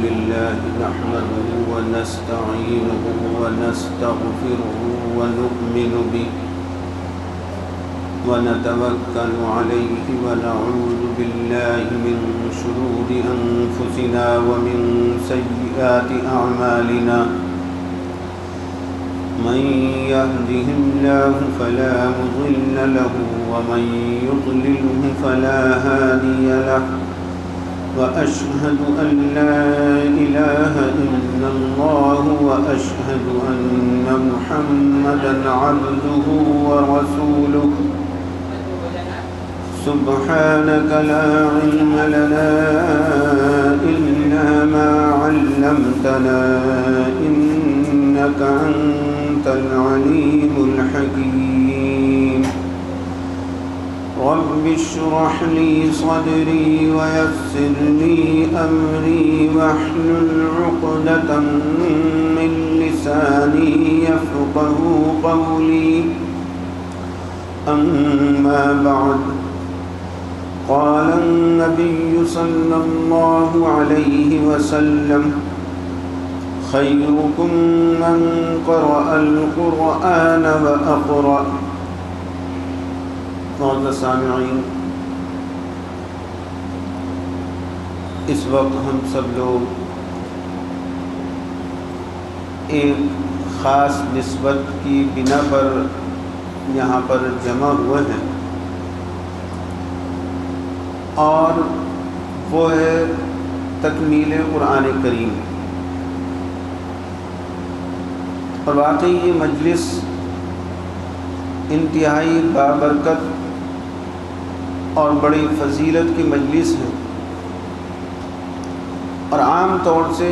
لله نحمده ونستعينه ونستغفره ونؤمن به ونتوكل عليه ونعوذ بالله من شرور أنفسنا ومن سيئات أعمالنا من يهده الله فلا مضل له ومن يضلله فلا هادي له وأشهد أن لا إله إلا الله وأشهد أن محمدا عبده ورسوله سبحانك لا علم لنا إلا ما علمتنا إنك أنت العليم الحكيم رب اشرح لي صدري ويسر لي أمري واحلل عقدة من لساني يفقه قولي أما بعد قال النبي صلى الله عليه وسلم خيركم من قرأ القرآن وأقرأ. معزز سامعین، اس وقت ہم سب لوگ ایک خاص نسبت کی بنا پر یہاں پر جمع ہوئے ہیں، اور وہ ہے تکمیل قرآن کریم. اور واقعی یہ مجلس انتہائی بابرکت اور بڑی فضیلت کی مجلس ہے، اور عام طور سے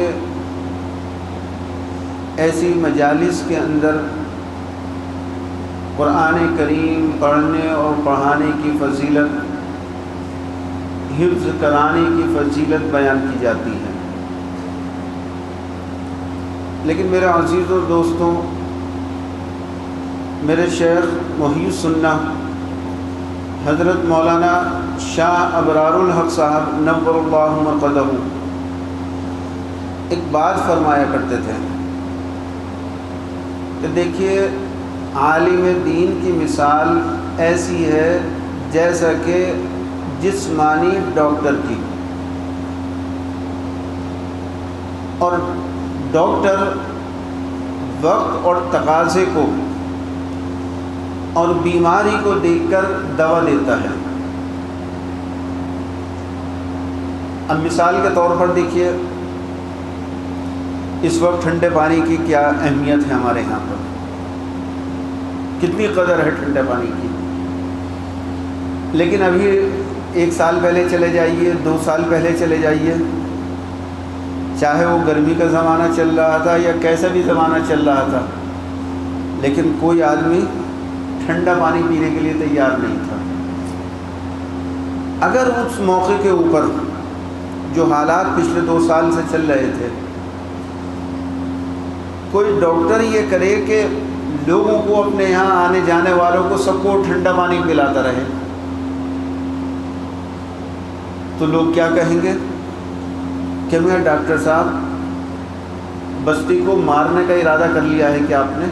ایسی مجالس کے اندر قرآن کریم پڑھنے اور پڑھانے کی فضیلت، حفظ کرانے کی فضیلت بیان کی جاتی ہے. لیکن میرے عزیزوں دوستوں، میرے شیخ محی السنہ حضرت مولانا شاہ ابرار الحق صاحب نور اللہ مرقدہ ایک بات فرمایا کرتے تھے کہ دیکھیے، عالم دین کی مثال ایسی ہے جیسا کہ جسمانی ڈاکٹر کی. اور ڈاکٹر وقت اور تقاضے کو اور بیماری کو دیکھ کر دوا دیتا ہے. اب مثال کے طور پر دیکھیے، اس وقت ٹھنڈے پانی کی کیا اہمیت ہے ہمارے یہاں پر، کتنی قدر ہے ٹھنڈے پانی کی. لیکن ابھی 1 سال پہلے چلے جائیے، 2 سال پہلے چلے جائیے، چاہے وہ گرمی کا زمانہ چل رہا تھا یا کیسا بھی زمانہ چل رہا تھا، لیکن کوئی آدمی ٹھنڈا پانی پینے کے لیے تیار نہیں تھا. اگر اس موقع کے اوپر جو حالات پچھلے 2 سال سے چل رہے تھے، کوئی ڈاکٹر یہ کرے کہ لوگوں کو، اپنے یہاں آنے جانے والوں کو سب کو ٹھنڈا پانی پلاتا رہے، تو لوگ کیا کہیں گے کہ میں ڈاکٹر صاحب بستی کو مارنے کا ارادہ کر لیا ہے کہ آپ نے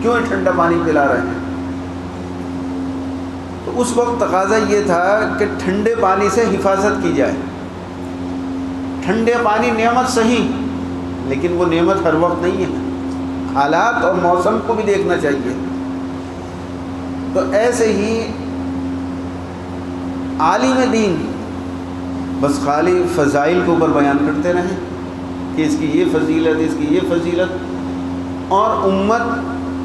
کیوں ٹھنڈا پانی پلا رہے ہیں. تو اس وقت تقاضا یہ تھا کہ ٹھنڈے پانی سے حفاظت کی جائے. ٹھنڈے پانی نعمت صحیح، لیکن وہ نعمت ہر وقت نہیں ہے، حالات اور موسم کو بھی دیکھنا چاہیے. تو ایسے ہی عالم دین بس خالی فضائل کے اوپر بیان کرتے رہیں کہ اس کی یہ فضیلت، اس کی یہ فضیلت، اور امت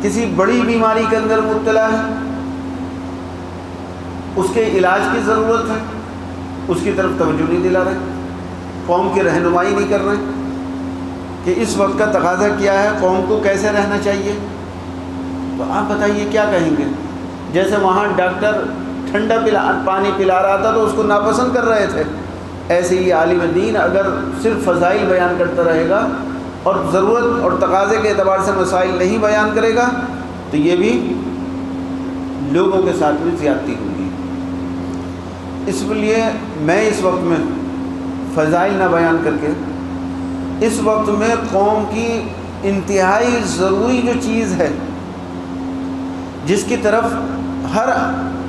کسی بڑی بیماری کے اندر مبتلا ہے، اس کے علاج کی ضرورت ہے، اس کی طرف توجہ نہیں دلا رہے، قوم کی رہنمائی نہیں کر رہے کہ اس وقت کا تقاضا کیا ہے، قوم کو کیسے رہنا چاہیے. تو آپ بتائیے کیا کہیں گے؟ جیسے وہاں ڈاکٹر ٹھنڈا پانی پلا رہا تھا تو اس کو ناپسند کر رہے تھے، ایسے ہی عالم دین اگر صرف فضائل بیان کرتا رہے گا اور ضرورت اور تقاضے کے اعتبار سے مسائل نہیں بیان کرے گا تو یہ بھی لوگوں کے ساتھ بھی زیادتی ہوگی. اس لیے میں اس وقت میں فضائل نہ بیان کر کے اس وقت میں قوم کی انتہائی ضروری جو چیز ہے، جس کی طرف ہر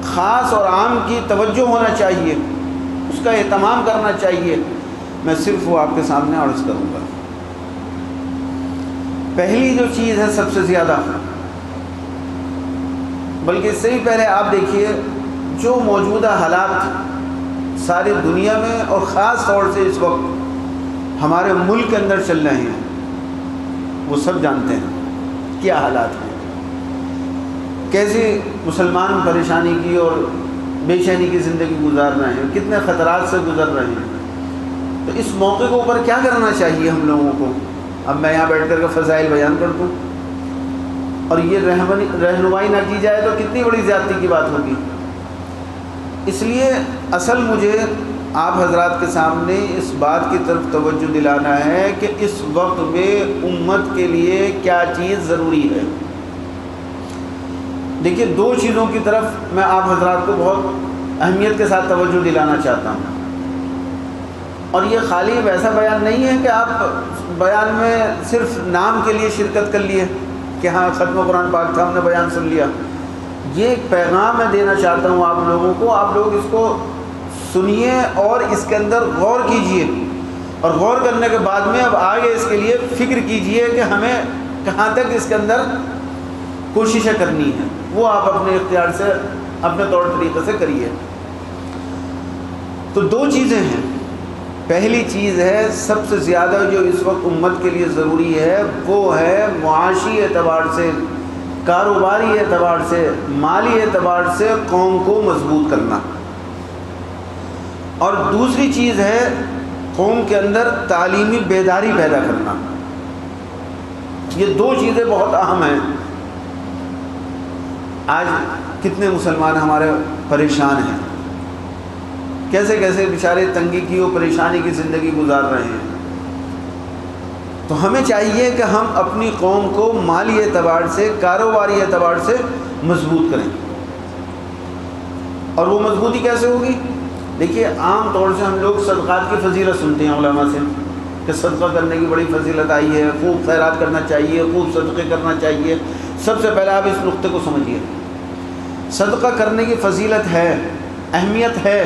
خاص اور عام کی توجہ ہونا چاہیے، اس کا اہتمام کرنا چاہیے، میں صرف وہ آپ کے سامنے عرض کروں گا۔ پہلی جو چیز ہے سب سے زیادہ، بلکہ اس سے بھی پہلے آپ دیکھیے جو موجودہ حالات ساری دنیا میں اور خاص طور سے اس وقت ہمارے ملک کے اندر چل رہے ہیں، وہ سب جانتے ہیں کیا حالات ہیں، کیسے مسلمان پریشانی کی اور بے چینی کی زندگی گزار رہے ہیں، کتنے خطرات سے گزر رہے ہیں۔ تو اس موقع کے اوپر کیا کرنا چاہیے ہم لوگوں کو؟ اب میں یہاں بیٹھ کر کے فضائل بیان کر دوں اور یہ رہنمائی نہ کی جائے تو کتنی بڑی زیادتی کی بات ہوگی۔ اس لیے اصل مجھے آپ حضرات کے سامنے اس بات کی طرف توجہ دلانا ہے کہ اس وقت میں امت کے لیے کیا چیز ضروری ہے۔ دیکھیے دو چیزوں کی طرف میں آپ حضرات کو بہت اہمیت کے ساتھ توجہ دلانا چاہتا ہوں، اور یہ خالی ویسا بیان نہیں ہے کہ آپ بیان میں صرف نام کے لیے شرکت کر لیے کہ ہاں ختم قرآن پاک تھا ہم نے بیان سن لیا۔ یہ ایک پیغام میں دینا چاہتا ہوں آپ لوگوں کو، آپ لوگ اس کو سنیے اور اس کے اندر غور کیجئے، اور غور کرنے کے بعد میں اب آگے اس کے لیے فکر کیجئے کہ ہمیں کہاں تک اس کے اندر کوششیں کرنی ہیں، وہ آپ اپنے اختیار سے اپنے طور طریقے سے کریے۔ تو دو چیزیں ہیں۔ پہلی چیز ہے سب سے زیادہ جو اس وقت امت کے لیے ضروری ہے، وہ ہے معاشی اعتبار سے، کاروباری اعتبار سے، مالی اعتبار سے قوم کو مضبوط کرنا، اور دوسری چیز ہے قوم کے اندر تعلیمی بیداری پیدا کرنا۔ یہ دو چیزیں بہت اہم ہیں۔ آج کتنے مسلمان ہمارے پریشان ہیں، کیسے کیسے بیچارے تنگی کی اور پریشانی کی زندگی گزار رہے ہیں۔ تو ہمیں چاہیے کہ ہم اپنی قوم کو مالی اعتبار سے، کاروباری اعتبار سے مضبوط کریں۔ اور وہ مضبوطی کیسے ہوگی؟ دیکھیے عام طور سے ہم لوگ صدقات کی فضیلت سنتے ہیں علماء سے کہ صدقہ کرنے کی بڑی فضیلت آئی ہے، خوب خیرات کرنا چاہیے، خوب صدقے کرنا چاہیے۔ سب سے پہلے آپ اس نقطے کو سمجھیے، صدقہ کرنے کی فضیلت ہے، اہمیت ہے،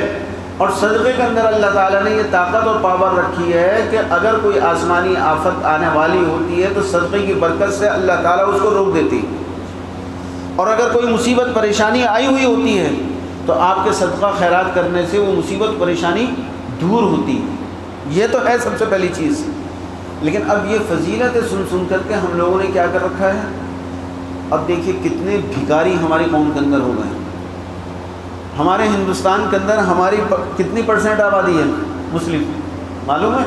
اور صدقے کے اندر اللہ تعالیٰ نے یہ طاقت اور پاور رکھی ہے کہ اگر کوئی آسمانی آفت آنے والی ہوتی ہے تو صدقے کی برکت سے اللہ تعالیٰ اس کو روک دیتی، اور اگر کوئی مصیبت پریشانی آئی ہوئی ہوتی ہے تو آپ کے صدقہ خیرات کرنے سے وہ مصیبت پریشانی دور ہوتی۔ یہ تو ہے سب سے پہلی چیز۔ لیکن اب یہ فضیلت سن کر کے ہم لوگوں نے کیا کر رکھا ہے؟ اب دیکھیے کتنے بھکاری ہماری قوم کے اندر ہو گئے ہیں۔ ہمارے ہندوستان کے اندر ہماری کتنی % آبادی ہے مسلم؟ معلوم ہے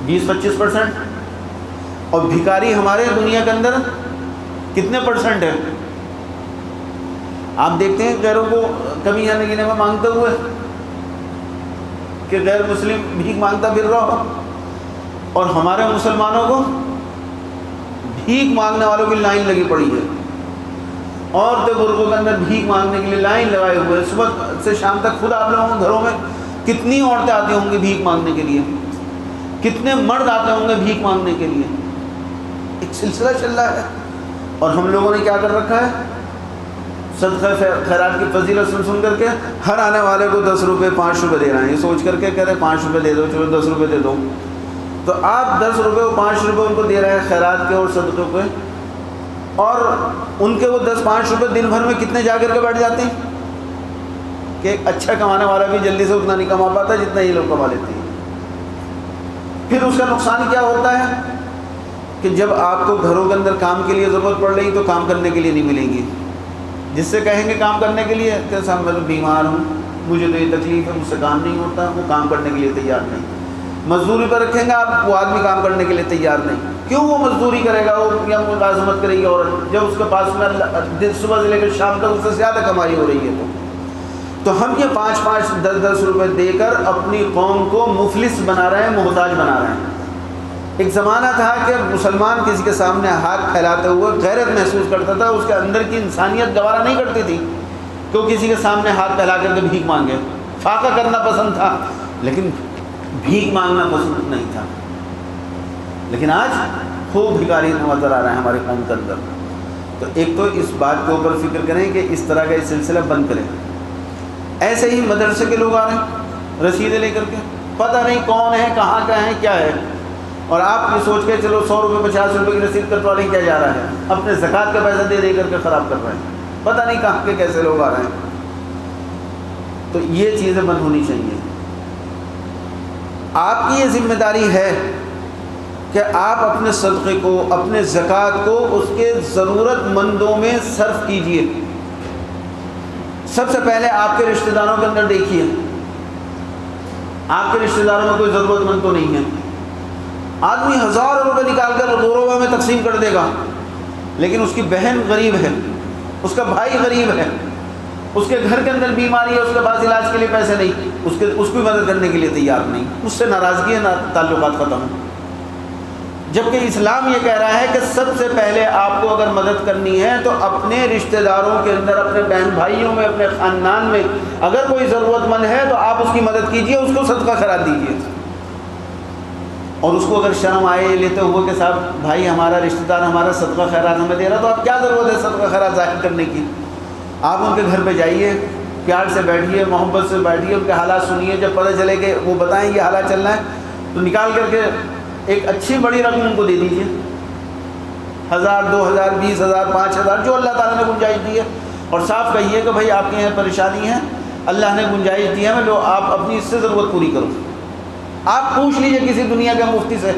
20-25%، اور بھکاری ہمارے دنیا کے اندر کتنے % ہے؟ آپ دیکھتے ہیں غیروں کو کمی یا نگینے میں مانگتے ہوئے کہ غیر مسلم بھیک مانگتا پھر رہا ہو، اور ہمارے مسلمانوں کو بھیک مانگنے والوں کی لائن لگی پڑی ہے۔ عورتیں برقعوں کے اندر بھیک مانگنے کے لیے لائن لگائے ہوئے، صبح سے شام تک خود آپ لوگوں کے گھروں میں کتنی عورتیں آتی ہوں گی بھیک مانگنے کے لیے، کتنے مرد آتے ہوں گے بھیک مانگنے کے لیے۔ ایک سلسلہ چل رہا ہے، اور ہم لوگوں نے کیا کر رکھا ہے؟ صدقہ خیرات کی فضیلت سن کر کے ہر آنے والے کو 10 روپے 5 روپے دے رہے ہیں، یہ سوچ کر کے کہہ رہے 5 روپے دے دو، چلو 10 روپے دے دو۔ تو آپ 10 روپے اور 5 روپے ان کو دے رہے ہیں خیرات کے اور صدقوں پہ، اور ان کے وہ 10-5 روپے دن بھر میں کتنے جا کر کے بیٹھ جاتے ہیں کہ ایک اچھا کمانے والا بھی جلدی سے اتنا نہیں کما پاتا جتنا یہ لوگ کما لیتے ہیں۔ پھر اس کا نقصان کیا ہوتا ہے کہ جب آپ کو گھروں کے اندر کام کے لیے ضرورت پڑ رہی تو کام کرنے کے لیے نہیں ملیں گی۔ جس سے کہیں گے کام کرنے کے لیے کہ صاحب میں تو بیمار ہوں، مجھے تو یہ تکلیف ہے، مجھ سے کام نہیں ہوتا، وہ کام کرنے کے لیے تیار نہیں۔ مزدوری پر رکھیں گے آپ، وہ آدمی کام کرنے کے لیے تیار نہیں۔ کیوں وہ مزدوری کرے گا؟ وہ یا ملازمت کرے گی عورت، جب اس کے پاس میں صبح سے لے کر شام تک اس سے زیادہ کمائی ہو رہی ہے۔ تو ہم یہ 5-5 10-10 روپے دے کر اپنی قوم کو مفلس بنا رہے ہیں، محتاج بنا رہے ہیں۔ ایک زمانہ تھا کہ مسلمان کسی کے سامنے ہاتھ پھیلاتے ہوئے غیرت محسوس کرتا تھا، اس کے اندر کی انسانیت گوارا نہیں کرتی تھی کہ وہ کسی کے سامنے ہاتھ پھیلا کر کے بھیک مانگے۔ فاقہ کرنا پسند تھا لیکن بھیک مانگنا پسند نہیں تھا۔ لیکن آج خوب بھکاری نظر آ رہا ہے ہماری قوم کے اندر۔ تو ایک تو اس بات کے اوپر فکر کریں کہ اس طرح کا یہ سلسلہ بند کریں۔ ایسے ہی مدرسے کے لوگ آ رہے ہیں رسیدیں لے کر کے، پتہ نہیں کون ہے، کہاں کا ہے، کیا ہے، اور آپ یہ سوچ کے چلو 100 روپے 50 روپے کی رسید کٹوا لیں، کیا جا رہا ہے، اپنے زکوٰۃ کا پیسہ دے دے کر کے خراب کر رہے ہیں، پتہ نہیں کہاں کے کیسے لوگ آ رہے ہیں۔ تو یہ چیزیں بند ہونی چاہیے۔ آپ کی یہ ذمہ داری ہے کہ آپ اپنے صدقے کو، اپنے زکوٰۃ کو اس کے ضرورت مندوں میں صرف کیجیے۔ سب سے پہلے آپ کے رشتہ داروں کے اندر دیکھیے، آپ کے رشتہ داروں میں کوئی ضرورت مند تو نہیں ہے۔ آدمی 1000 روپے نکال کر غربا میں تقسیم کر دے گا، لیکن اس کی بہن غریب ہے، اس کا بھائی غریب ہے، اس کے گھر کے اندر بیماری ہے، اس کے پاس علاج کے لیے پیسے نہیں، اس کی مدد کرنے کے لیے تیار نہیں، اس سے ناراضگی ہے، تعلقات ختم ہیں۔ جبکہ اسلام یہ کہہ رہا ہے کہ سب سے پہلے آپ کو اگر مدد کرنی ہے تو اپنے رشتہ داروں کے اندر، اپنے بہن بھائیوں میں، اپنے خاندان میں اگر کوئی ضرورت مند ہے تو آپ اس کی مدد کیجیے، اس کو صدقہ خیرات دیجیے۔ اور اس کو اگر شرم آئے لیتے ہوئے کہ صاحب بھائی ہمارا رشتہ دار ہمارا صدقہ خیرات ہمیں دے رہا، تو آپ کیا ضرورت ہے صدقہ خیرات ظاہر کرنے کی؟ آپ ان کے گھر پہ جائیے، پیار سے بیٹھیے، محبت سے بیٹھیے، ان کے حالات سنیے، جب پتہ چلے کہ وہ بتائیں یہ حالات چل رہا ہے تو نکال کر کے ایک اچھی بڑی رقم ان کو دے دیجیے، 1000 2000 20000 5000 جو اللہ تعالیٰ نے گنجائش دی ہے، اور صاف کہیے کہ بھائی آپ کے یہاں پریشانی ہے، اللہ نے گنجائش دی ہے، میں لو آپ اپنی اس سے ضرورت پوری کرو۔ آپ پوچھ لیجئے کسی دنیا کے مفتی سے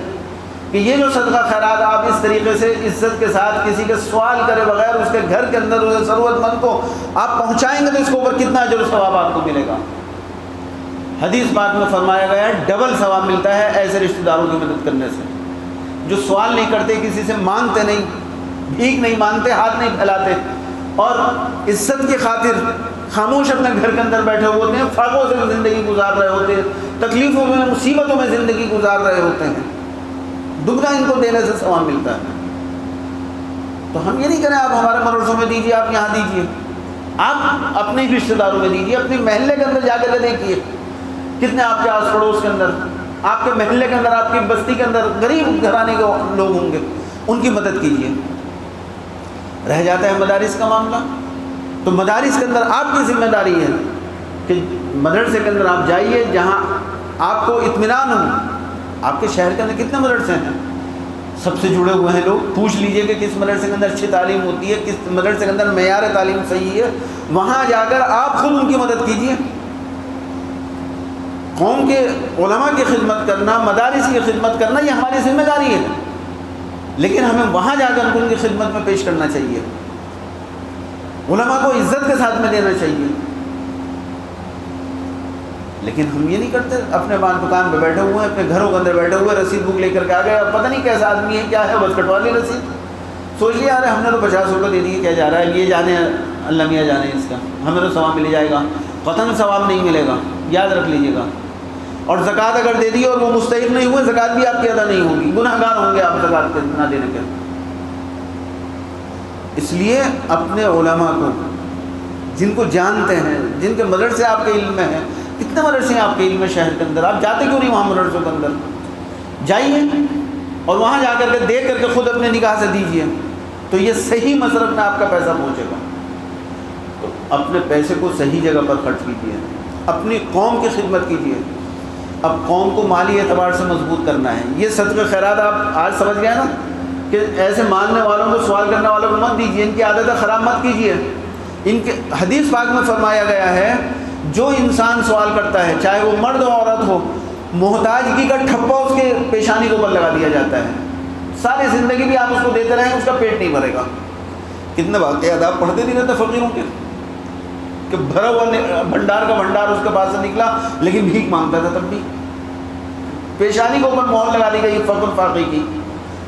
کہ یہ جو صدقہ خیرات آپ اس طریقے سے عزت کے ساتھ کسی کے سوال کرے بغیر اس کے گھر کے اندر اسے ضرورت مند کو آپ پہنچائیں گے تو اس کے اوپر کتنا اجر و ثواب آپ کو ملے گا۔ حدیث پاک میں فرمایا گیا ہے ڈبل ثواب ملتا ہے ایسے رشتہ داروں کی مدد کرنے سے جو سوال نہیں کرتے، کسی سے مانگتے نہیں، بھیک نہیں مانگتے، ہاتھ نہیں پھیلاتے، اور عزت کی خاطر خاموش اپنے گھر کے اندر بیٹھے ہوتے ہیں، فاقوں سے زندگی گزار رہے ہوتے ہیں، تکلیفوں میں مصیبتوں میں زندگی گزار رہے ہوتے ہیں، دگنا ان کو دینے سے ثواب ملتا ہے۔ تو ہم یہ نہیں کریں آپ ہمارے مدرسوں میں دیجیے، آپ یہاں دیجیے، آپ اپنے رشتہ داروں میں دیجیے، اپنے محلے کے اندر جا کر دیکھیے کتنے آپ کے آس پڑوس کے اندر، آپ کے محلے کے اندر، آپ کی بستی کے اندر غریب گھرانے کے لوگ ہوں گے، ان کی مدد کیجیے۔ رہ جاتا ہے مدارس کا معاملہ، تو مدارس کے اندر آپ کی ذمہ داری ہے کہ مدرسے کے اندر آپ جائیے جہاں آپ کو اطمینان ہو۔ آپ کے شہر کے اندر کتنے مدرسے ہیں، سب سے جڑے ہوئے ہیں لوگ، پوچھ لیجئے کہ کس مدرسے کے اندر اچھی تعلیم ہوتی ہے، کس مدرسے کے اندر معیار تعلیم صحیح ہے، وہاں جا کر آپ خود ان کی مدد کیجیے۔ قوم کے علماء کی خدمت کرنا، مدارس کی خدمت کرنا، یہ ہماری ذمہ داری ہے، لیکن ہمیں وہاں جا کر ان کی خدمت میں پیش کرنا چاہیے، علماء کو عزت کے ساتھ میں دینا چاہیے۔ لیکن ہم یہ نہیں کرتے، اپنے دکان پہ بیٹھے ہوئے ہیں، اپنے گھروں کے اندر بیٹھے ہوئے، رسید بک لے کر کے آ گئے، اب پتہ نہیں کیسا آدمی ہے، کیا ہے، بس کٹوا لی رسید، سوچ لیا ارے ہم نے تو 50 روپے دے دیے، کیا جا رہا ہے، یہ جانے اللہ میاں جانے اس کا، ہمیں تو ثواب مل جائے گا، قطعاً ثواب نہیں ملے گا، یاد رکھ لیجیے گا۔ اور زکوٰۃ اگر دے دی اور وہ مستحق نہیں ہوئے، زکوٰۃ بھی آپ کی ادا نہیں ہوگی، گناہ گار ہوں گے آپ زکوٰۃ کے نہ دینے کے۔ اس لیے اپنے علماء کو، جن کو جانتے ہیں، جن کے مدرسے آپ کے علم میں ہیں، کتنے مدرسے ہیں آپ کے علم میں شہر کے اندر، آپ جاتے کیوں نہیں وہاں مدرسوں کے اندر؟ جائیے اور وہاں جا کر کے دیکھ کر کے خود اپنے نگاہ سے دیجیے، تو یہ صحیح مصرف میں آپ کا پیسہ پہنچے گا۔ تو اپنے پیسے کو صحیح جگہ پر خرچ کیجیے، اپنی قوم کی خدمت کیجیے۔ اب قوم کو مالی اعتبار سے مضبوط کرنا ہے، یہ صدقہ خیرات آپ آج سمجھ گئے نا کہ ایسے ماننے والوں کو، سوال کرنے والوں کو مت دیجیے، ان کی عادتیں خراب مت کیجیے۔ ان کے حدیث پاک میں فرمایا گیا ہے جو انسان سوال کرتا ہے، چاہے وہ مرد ہو عورت ہو، محتاجگی کا ٹھپا اس کے پیشانی کے اوپر لگا دیا جاتا ہے، ساری زندگی بھی آپ اس کو دیتے رہیں اس کا پیٹ نہیں بھرے گا۔ کتنے واقعات آپ پڑھتے نہیں رہتے فقیروں کے کہ بھرا ہوا بھنڈار کا بھنڈار اس کے پاس سے نکلا لیکن بھیک مانگتا تھا، تب بھی پیشانی کے اوپر مہر لگا دی گئی فقر فاقی کی،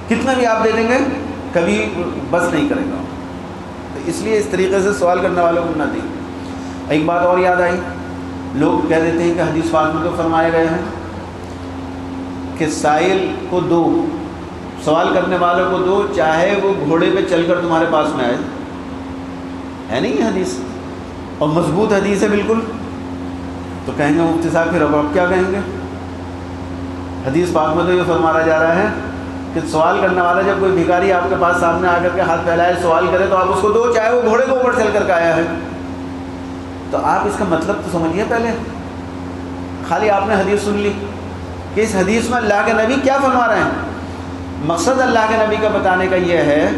کتنا بھی آپ دے دیں گے کبھی بس نہیں کرے گا۔ تو اس لیے اس طریقے سے سوال کرنے والوں کو نہ دیں۔ ایک بات اور یاد آئی، لوگ کہہ دیتے ہیں کہ حدیث پاک میں تو فرمایا گیا ہے کہ سائل کو دو، سوال کرنے والوں کو دو، چاہے وہ گھوڑے پہ چل کر تمہارے پاس میں آئے، ہے نہیں یہ حدیث، اور مضبوط حدیث ہے بالکل۔ تو کہیں گے مفتی صاحب پھر اب آپ کیا کہیں گے؟ حدیث پاک میں تو یہ فرمایا جا رہا ہے کہ سوال کرنے والا جب کوئی بھکاری آپ کے پاس سامنے آ کر کے ہاتھ پھیلائے سوال کرے تو آپ اس کو دو، چاہے وہ گھوڑے کے اوپر چل کر کے آیا ہے۔ تو آپ اس کا مطلب تو سمجھیے پہلے، خالی آپ نے حدیث سن لی کہ اس حدیث میں اللہ کے نبی کیا فرما رہے ہیں۔ مقصد اللہ کے نبی کا بتانے کا یہ ہے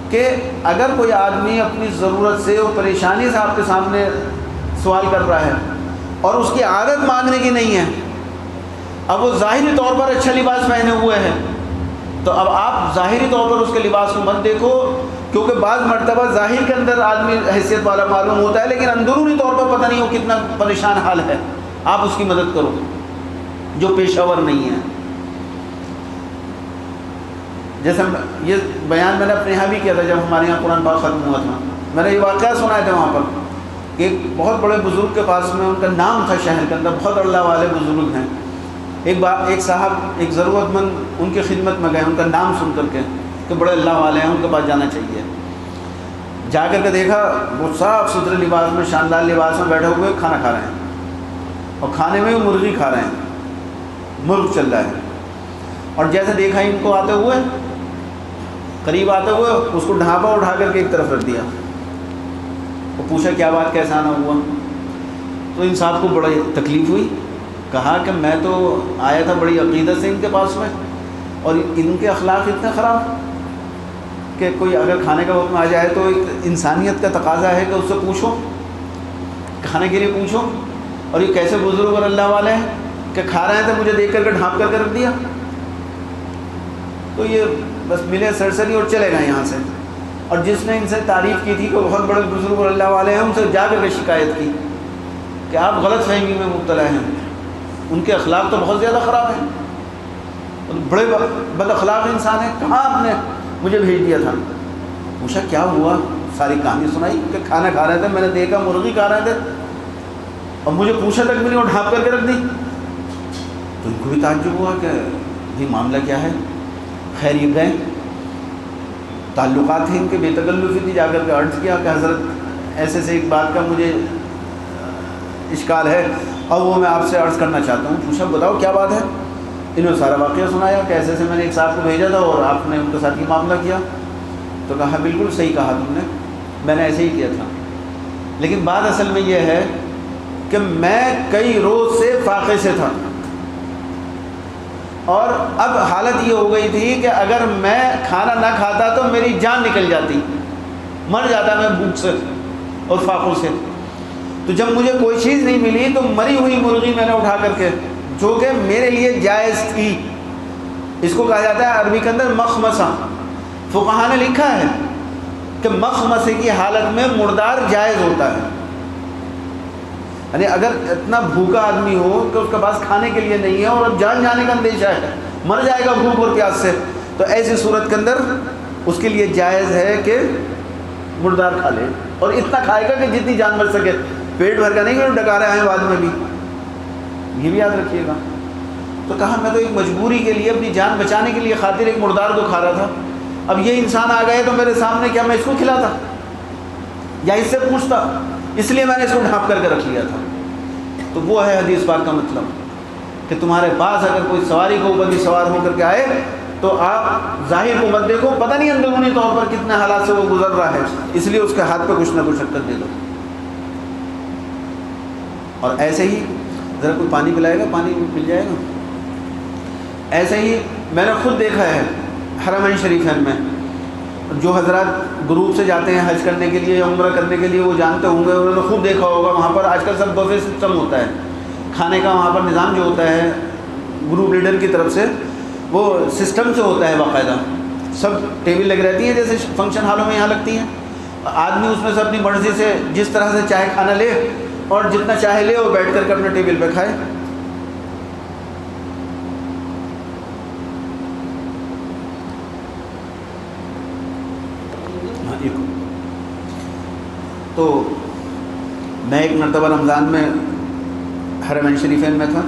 کہ اگر کوئی آدمی اپنی ضرورت سے اور پریشانی سے آپ کے سامنے سوال کر رہا ہے اور اس کی عادت مانگنے کی نہیں ہے، اب وہ ظاہری طور پر اچھا لباس پہنے ہوئے ہیں، تو اب آپ ظاہری طور پر اس کے لباس کو مت دیکھو، کیونکہ بعض مرتبہ ظاہر کے اندر آدمی حیثیت والا معلوم ہوتا ہے لیکن اندرونی طور پر پتہ نہیں وہ کتنا پریشان حال ہے، آپ اس کی مدد کرو جو پیشہ ور نہیں ہے۔ جیسے یہ بیان میں نے اپنے یہاں بھی کیا تھا جب ہمارے یہاں قرآن پاک ختم ہوا تھا، میں نے یہ واقعہ سنائے تھے وہاں پر کہ ایک بہت بڑے بزرگ کے پاس میں، ان کا نام تھا شہر کے اندر، بہت اللہ والے بزرگ ہیں، ایک صاحب ایک ضرورت مند ان کی خدمت میں گئے، ان کا نام سن کر کے کہ بڑے اللہ والے ہیں، ان کے پاس جانا چاہیے۔ جا کر کے دیکھا وہ صاف ستھرے لباس میں، شاندار لباس میں بیٹھے ہوئے کھانا کھا رہے ہیں، اور کھانے میں وہ مرغی کھا رہے ہیں، مرغ چل رہا ہے۔ اور جیسے دیکھا ان کو آتے ہوئے، قریب آتے ہوئے اس کو ڈھانپا اٹھا کر کے ایک طرف رکھ دیا۔ وہ پوچھا کیا بات، کیسا آنا ہوا؟ تو ان صاحب کو بڑی تکلیف ہوئی، کہا کہ میں تو آیا تھا بڑی عقیدت سے ان کے پاس میں، اور ان کے اخلاق اتنے خراب کہ کوئی اگر کھانے کا وقت میں آ جائے تو ایک انسانیت کا تقاضا ہے کہ اس سے پوچھو، کھانے کے لیے پوچھو، اور یہ کیسے بزرگ اور اللہ والے ہیں کہ کھا رہے تھے مجھے دیکھ کر کے ڈھانپ کر کے رکھ دیا۔ تو یہ بس ملے سرسری اور چلے گئے یہاں سے۔ اور جس نے ان سے تعریف کی تھی کہ بہت بڑے بزرگ اور اللہ والے ہیں، ان سے جا کر کے شکایت کی کہ آپ غلط فہمی میں مبتلا ہیں، ان کے اخلاق تو بہت زیادہ خراب ہیں، بڑے بد اخلاق انسان ہیں، کہاں آپ نے مجھے بھیج دیا تھا؟ پوچھا کیا ہوا، ساری کہانی سنائی کہ کھانا کھا رہے تھے، میں نے دیکھا مرغی کھا رہے تھے اور مجھے پوچھا تک بھی نہیں اور ڈھانپ کر کے رکھ دی۔ تو ان کو بھی تعجب ہوا کہ یہ معاملہ کیا ہے۔ خیر یہ گئے، تعلقات تھے ان کے بے تکلفی تھی، جا کر کے عرض کیا کہ حضرت ایسے سے ایک بات کا مجھے اشکال ہے اور وہ میں آپ سے عرض کرنا چاہتا ہوں۔ پوچھا بتاؤ کیا بات ہے؟ انہوں نے سارا واقعہ سنایا کہ ایسے سے میں نے ایک صاحب کو بھیجا تھا اور آپ نے ان کے ساتھ یہ معاملہ کیا۔ تو کہا بالکل صحیح کہا تم نے، میں نے ایسے ہی کیا تھا، لیکن بات اصل میں یہ ہے کہ میں کئی روز سے فاقے سے تھا، اور اب حالت یہ ہو گئی تھی کہ اگر میں کھانا نہ کھاتا تو میری جان نکل جاتی، مر جاتا میں بھوک سے اور فاقوں سے۔ تو جب مجھے کوئی چیز نہیں ملی تو مری ہوئی مرغی میں نے اٹھا کر کے، جو کہ میرے لیے جائز تھی، اس کو کہا جاتا ہے عربی کے اندر مخمصہ۔ فقہا نے لکھا ہے کہ مخمصے کی حالت میں مردار جائز ہوتا ہے، یعنی اگر اتنا بھوکا آدمی ہو کہ اس کے پاس کھانے کے لیے نہیں ہے اور اب جان جانے کا اندیشہ ہے، مر جائے گا بھوک اور پیاس سے، تو ایسی صورت کے اندر اس کے لیے جائز ہے کہ مردار کھا لے، اور اتنا کھائے گا کہ جتنی جان بچ سکے، پیٹ بھر کا نہیں کہ ڈکارے آئیں بعد میں بھی، یہ بھی یاد رکھیے گا۔ تو کہا میں تو ایک مجبوری کے لیے، اپنی جان بچانے کے لیے خاطر ایک مردار کو کھا رہا تھا، اب یہ انسان آ گئے تو میرے سامنے، کیا میں اس کو کھلاتا یا اس سے پوچھتا؟ اس لیے میں نے اس کو ڈھانپ کر کے رکھ لیا تھا۔ تو وہ ہے حدیث پاک کا مطلب کہ تمہارے پاس اگر کوئی سواری کو اوپر بھی سوار ہو کر کے آئے تو آپ ظاہر کو مت دیکھو، پتہ نہیں اندرونی طور پر کتنے حالات سے وہ گزر رہا ہے، اس لیے اس کے ہاتھ پہ کچھ نہ کچھ شکر دے دو۔ اور ایسے ہی ذرا کوئی پانی پلائے گا، پانی مل جائے گا۔ ایسے ہی میں نے خود دیکھا ہے حرمین شریفین میں، جو حضرات گروپ سے جاتے ہیں حج کرنے کے لیے یا عمرہ کرنے کے لیے وہ جانتے ہوں گے، انہوں نے خوب دیکھا ہوگا وہاں پر آج کل سب بفے سسٹم ہوتا ہے، کھانے کا وہاں پر نظام جو ہوتا ہے گروپ لیڈر کی طرف سے، وہ سسٹم سے ہوتا ہے باقاعدہ، سب ٹیبل لگ رہتی ہیں جیسے فنکشن ہالوں میں یہاں لگتی ہیں، آدمی اس میں سے اپنی مرضی سے جس طرح سے چاہے کھانا لے اور جتنا چاہے لے اور بیٹھ کر کے اپنے ٹیبل پہ کھائے۔ تو میں ایک مرتبہ رمضان میں حرمین شریفین میں تھا،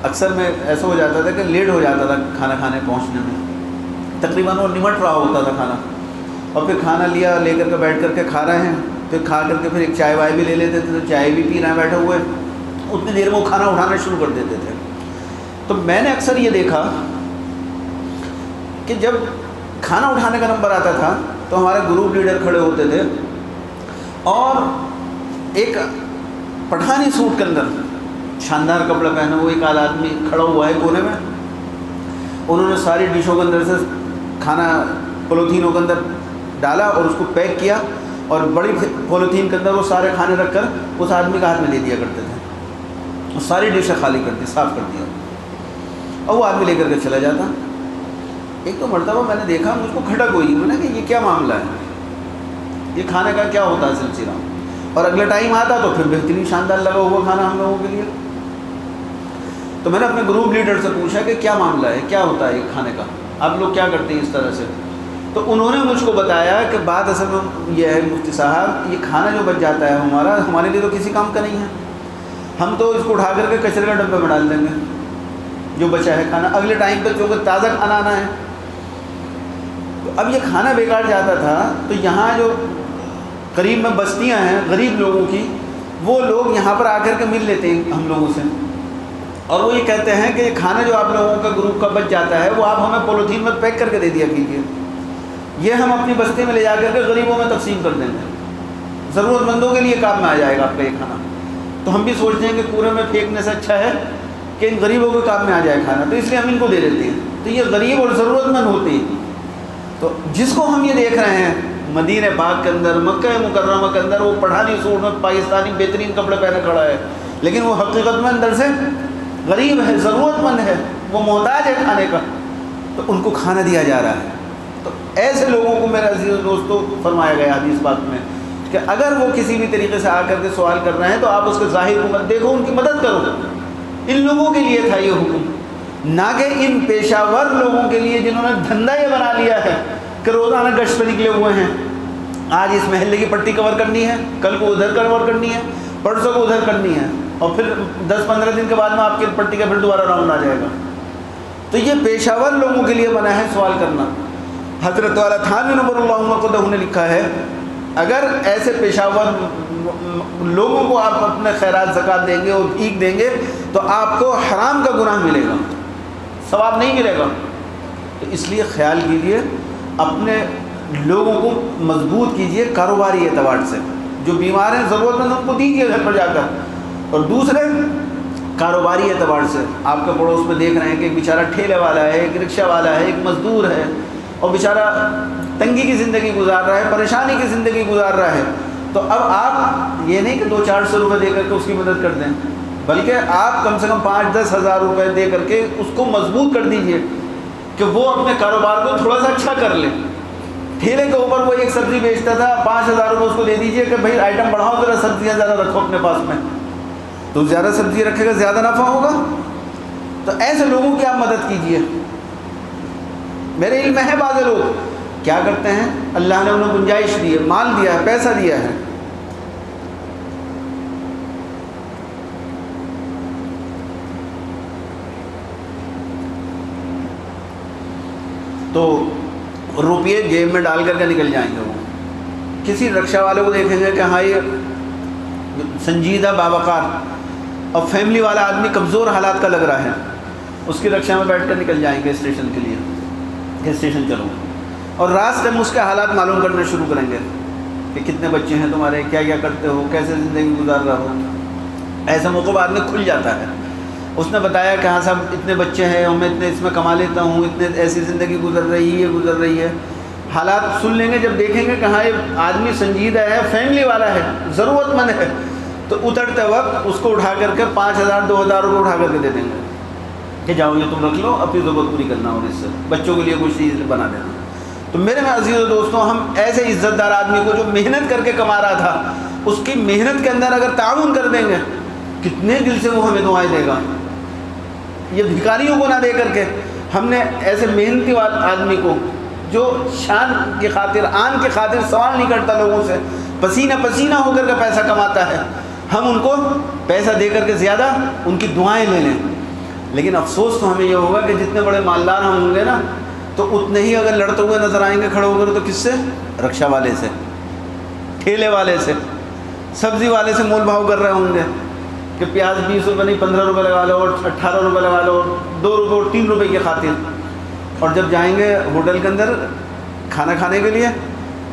اکثر میں ایسا ہو جاتا تھا کہ لیٹ ہو جاتا تھا کھانا کھانے پہنچنے میں، تقریباً وہ نمٹ رہا ہوتا تھا کھانا، اور پھر کھانا لیا، لے کر کے بیٹھ کر کے کھا رہے ہیں، پھر کھا کر کے پھر ایک چائے وائے بھی لے لیتے تھے، تو چائے بھی پی رہے ہیں بیٹھے ہوئے، اتنی دیر میں وہ کھانا اٹھانا شروع کر دیتے تھے۔ تو میں نے اکثر یہ دیکھا کہ جب کھانا اٹھانے کا نمبر آتا تھا تو ہمارے گروپ لیڈر کھڑے ہوتے تھے اور ایک پٹھانی سوٹ کے اندر شاندار کپڑا پہنا وہ ایک آدمی کھڑا ہوا ہے کونے میں، انہوں نے ساری ڈشوں کے اندر سے کھانا پولیتھینوں کے اندر ڈالا اور اس کو پیک کیا اور بڑی پولیتھین کے اندر وہ سارے کھانے رکھ کر اس آدمی کے ہاتھ میں دے دیا کرتے تھے، وہ ساری ڈشیں خالی کر دی، صاف کر دیا اور وہ آدمی لے کر کے چلا جاتا۔ ایک تو مرتبہ میں نے دیکھا، مجھ کو کھٹک ہوئی، میں نے کہ یہ کیا معاملہ ہے، یہ کھانے کا کیا ہوتا ہے سلسلہ، اور اگلا ٹائم آتا تو پھر بہترین شاندار لگا ہوا کھانا ہم لوگوں کے لیے۔ تو میں نے اپنے گروپ لیڈر سے پوچھا کہ کیا معاملہ ہے، کیا ہوتا ہے یہ کھانے کا، آپ لوگ کیا کرتے ہیں اس طرح سے؟ تو انہوں نے مجھ کو بتایا کہ بات اصل میں یہ ہے مفتی صاحب، یہ کھانا جو بچ جاتا ہے ہمارے لیے تو کسی کام کا نہیں ہے، ہم تو اس کو اٹھا کر کے کچرے کے ڈبے میں ڈال دیں گے جو بچا ہے کھانا، اگلے ٹائم پہ چونکہ تازہ کھانا آنا ہے۔ تو اب یہ کھانا بیکار جاتا تھا، تو یہاں جو قریب میں بستیاں ہیں غریب لوگوں کی، وہ لوگ یہاں پر آ کر کے مل لیتے ہیں ہم لوگوں سے، اور وہ یہ کہتے ہیں کہ یہ کھانا جو آپ لوگوں کا گروپ کا بچ جاتا ہے وہ آپ ہمیں پولیتھین میں پیک کر کے دے دیا کیجیے، یہ ہم اپنی بستی میں لے جا کر کے غریبوں میں تقسیم کر دیں گے، ضرورت مندوں کے لیے کام میں آ جائے گا آپ کا یہ کھانا۔ تو ہم بھی سوچتے ہیں کہ پورے میں پھینکنے سے اچھا ہے کہ ان غریبوں کے کام میں آ جائے کھانا، تو اس لیے ہم ان کو دے دیتے ہیں، تو یہ غریب اور ضرورت مند ہوتے ہیں۔ تو جس کو ہم یہ دیکھ رہے ہیں مدینہ پاک کے اندر، مکہ مکرمہ کے اندر، وہ پٹھانی سوٹ میں پاکستانی بہترین کپڑے پہنے کھڑا ہے، لیکن وہ حقیقت میں اندر سے غریب ہے، ضرورت مند ہے، وہ محتاج ہے کھانے کا، تو ان کو کھانا دیا جا رہا ہے۔ تو ایسے لوگوں کو میرے عزیز دوستو فرمایا گیا حدیث پاک میں کہ اگر وہ کسی بھی طریقے سے آ کر کے سوال کر رہے ہیں تو آپ اس کے ظاہر کو مت دیکھو، ان کی مدد کرو۔ ان لوگوں کے لیے تھا یہ حکم، نہ کہ ان پیشہ ور لوگوں کے لیے جنہوں نے دھندا یہ بنا لیا ہے کہ روزانہ گشت پہ نکلے ہوئے ہیں، آج اس محلے کی پٹی کور کرنی ہے، کل کو ادھر کور کرنی ہے، پرسوں کو ادھر کرنی ہے، اور پھر 10-15 دن کے بعد میں آپ کی پٹی کا پھر دوبارہ راؤنڈ آ جائے گا۔ تو یہ پیشہ ور لوگوں کے لیے بنا ہے سوال کرنا۔ حضرت والا تھانوی نور اللہ قدہ نے لکھا ہے اگر ایسے پیشہ ور لوگوں کو آپ اپنے خیرات زکوٰۃ دیں گے اور بھیک دیں گے تو آپ کو حرام کا گناہ ملے گا، ثواب نہیں ملے گا۔ تو اس لیے خیال کیجئے، اپنے لوگوں کو مضبوط کیجئے کاروباری اعتبار سے، جو بیمار ہیں ضرورت مند ان کو دیجیے گھر پر جا کر، اور دوسرے کاروباری اعتبار سے آپ کے پڑوس میں دیکھ رہے ہیں کہ ایک بیچارہ ٹھیلے والا ہے، ایک رکشہ والا ہے، ایک مزدور ہے، اور بیچارہ تنگی کی زندگی گزار رہا ہے، پریشانی کی زندگی گزار رہا ہے، تو اب آپ یہ نہیں کہ 200-400 روپے دے کر کے اس کی مدد کر دیں، بلکہ آپ کم سے کم 5-10 ہزار روپے دے کر کے اس کو مضبوط کر دیجئے کہ وہ اپنے کاروبار کو تھوڑا سا اچھا کر لے۔ ٹھیلے کے اوپر وہ ایک سبزی بیچتا تھا، 5,000 روپے اس کو دے دیجئے کہ بھائی آئٹم بڑھاؤ، ذرا سبزیاں زیادہ رکھو اپنے پاس میں، تو زیادہ سبزی رکھے گا زیادہ نفع ہوگا۔ تو ایسے لوگوں کی آپ مدد کیجئے۔ میرے علم میں ہے بعض لوگ کیا کرتے ہیں، اللہ نے انہیں گنجائش دی ہے، مال دیا ہے، پیسہ دیا ہے، تو روپیے جیب میں ڈال کر کے نکل جائیں گے۔ وہ کسی رکشہ والے کو دیکھیں گے کہ ہاں یہ سنجیدہ باوقار اور فیملی والا آدمی کمزور حالات کا لگ رہا ہے، اس کی رکشہ میں بیٹھ کر نکل جائیں گے اسٹیشن کے لیے کہ اسٹیشن چلو، اور راستے میں اس کے حالات معلوم کرنے شروع کریں گے کہ کتنے بچے ہیں تمہارے، کیا کیا کرتے ہو، کیسے زندگی گزار رہا ہو۔ ایسے موقع بعد میں کھل جاتا ہے۔ اس نے بتایا کہ ہاں صاحب اتنے بچے ہیں اور میں اتنے اس میں کما لیتا ہوں، اتنے ایسی زندگی گزر رہی ہے۔ حالات سن لیں گے، جب دیکھیں گے کہ ہاں یہ آدمی سنجیدہ ہے، فیملی والا ہے، ضرورت مند ہے، تو اترتے وقت اس کو اٹھا کر کے 5,000 2,000 روپے اٹھا کر کے دے دیں گے کہ جاؤ یہ تم رکھ لو، اپنی ضرورت پوری کرنا اور اس سے بچوں کے لیے کچھ چیز بنا دینا۔ تو میرے میں عزیز و دوستوں، ہم ایسے عزت دار آدمی کو جو محنت کر کے کما رہا تھا، اس کی محنت کے اندر اگر تعاون کر دیں گے، کتنے دل سے وہ ہمیں دعائیں دے گا۔ یہ بھکاریوں کو نہ دے کر کے ہم نے ایسے محنتی آدمی کو جو شان کی خاطر، آن کی خاطر سوال نہیں کرتا لوگوں سے، پسینہ پسینہ ہو کر کے پیسہ کماتا ہے، ہم ان کو پیسہ دے کر کے زیادہ ان کی دعائیں لے لیں۔ لیکن افسوس تو ہمیں یہ ہوگا کہ جتنے بڑے مالدار ہم ہوں گے نا، تو اتنے ہی اگر لڑتے ہوئے نظر آئیں گے کھڑے ہو کر، تو کس سے؟ رکشہ والے سے، ٹھیلے والے سے، سبزی والے سے مول بھاؤ کر رہے ہوں گے کہ پیاز 20 روپے نہیں 15 روپے لگا لو، اور 18 روپے لگا لو، 2 روپے اور 3 روپے کی خاطر۔ اور جب جائیں گے ہوٹل کے اندر کھانا کھانے کے لیے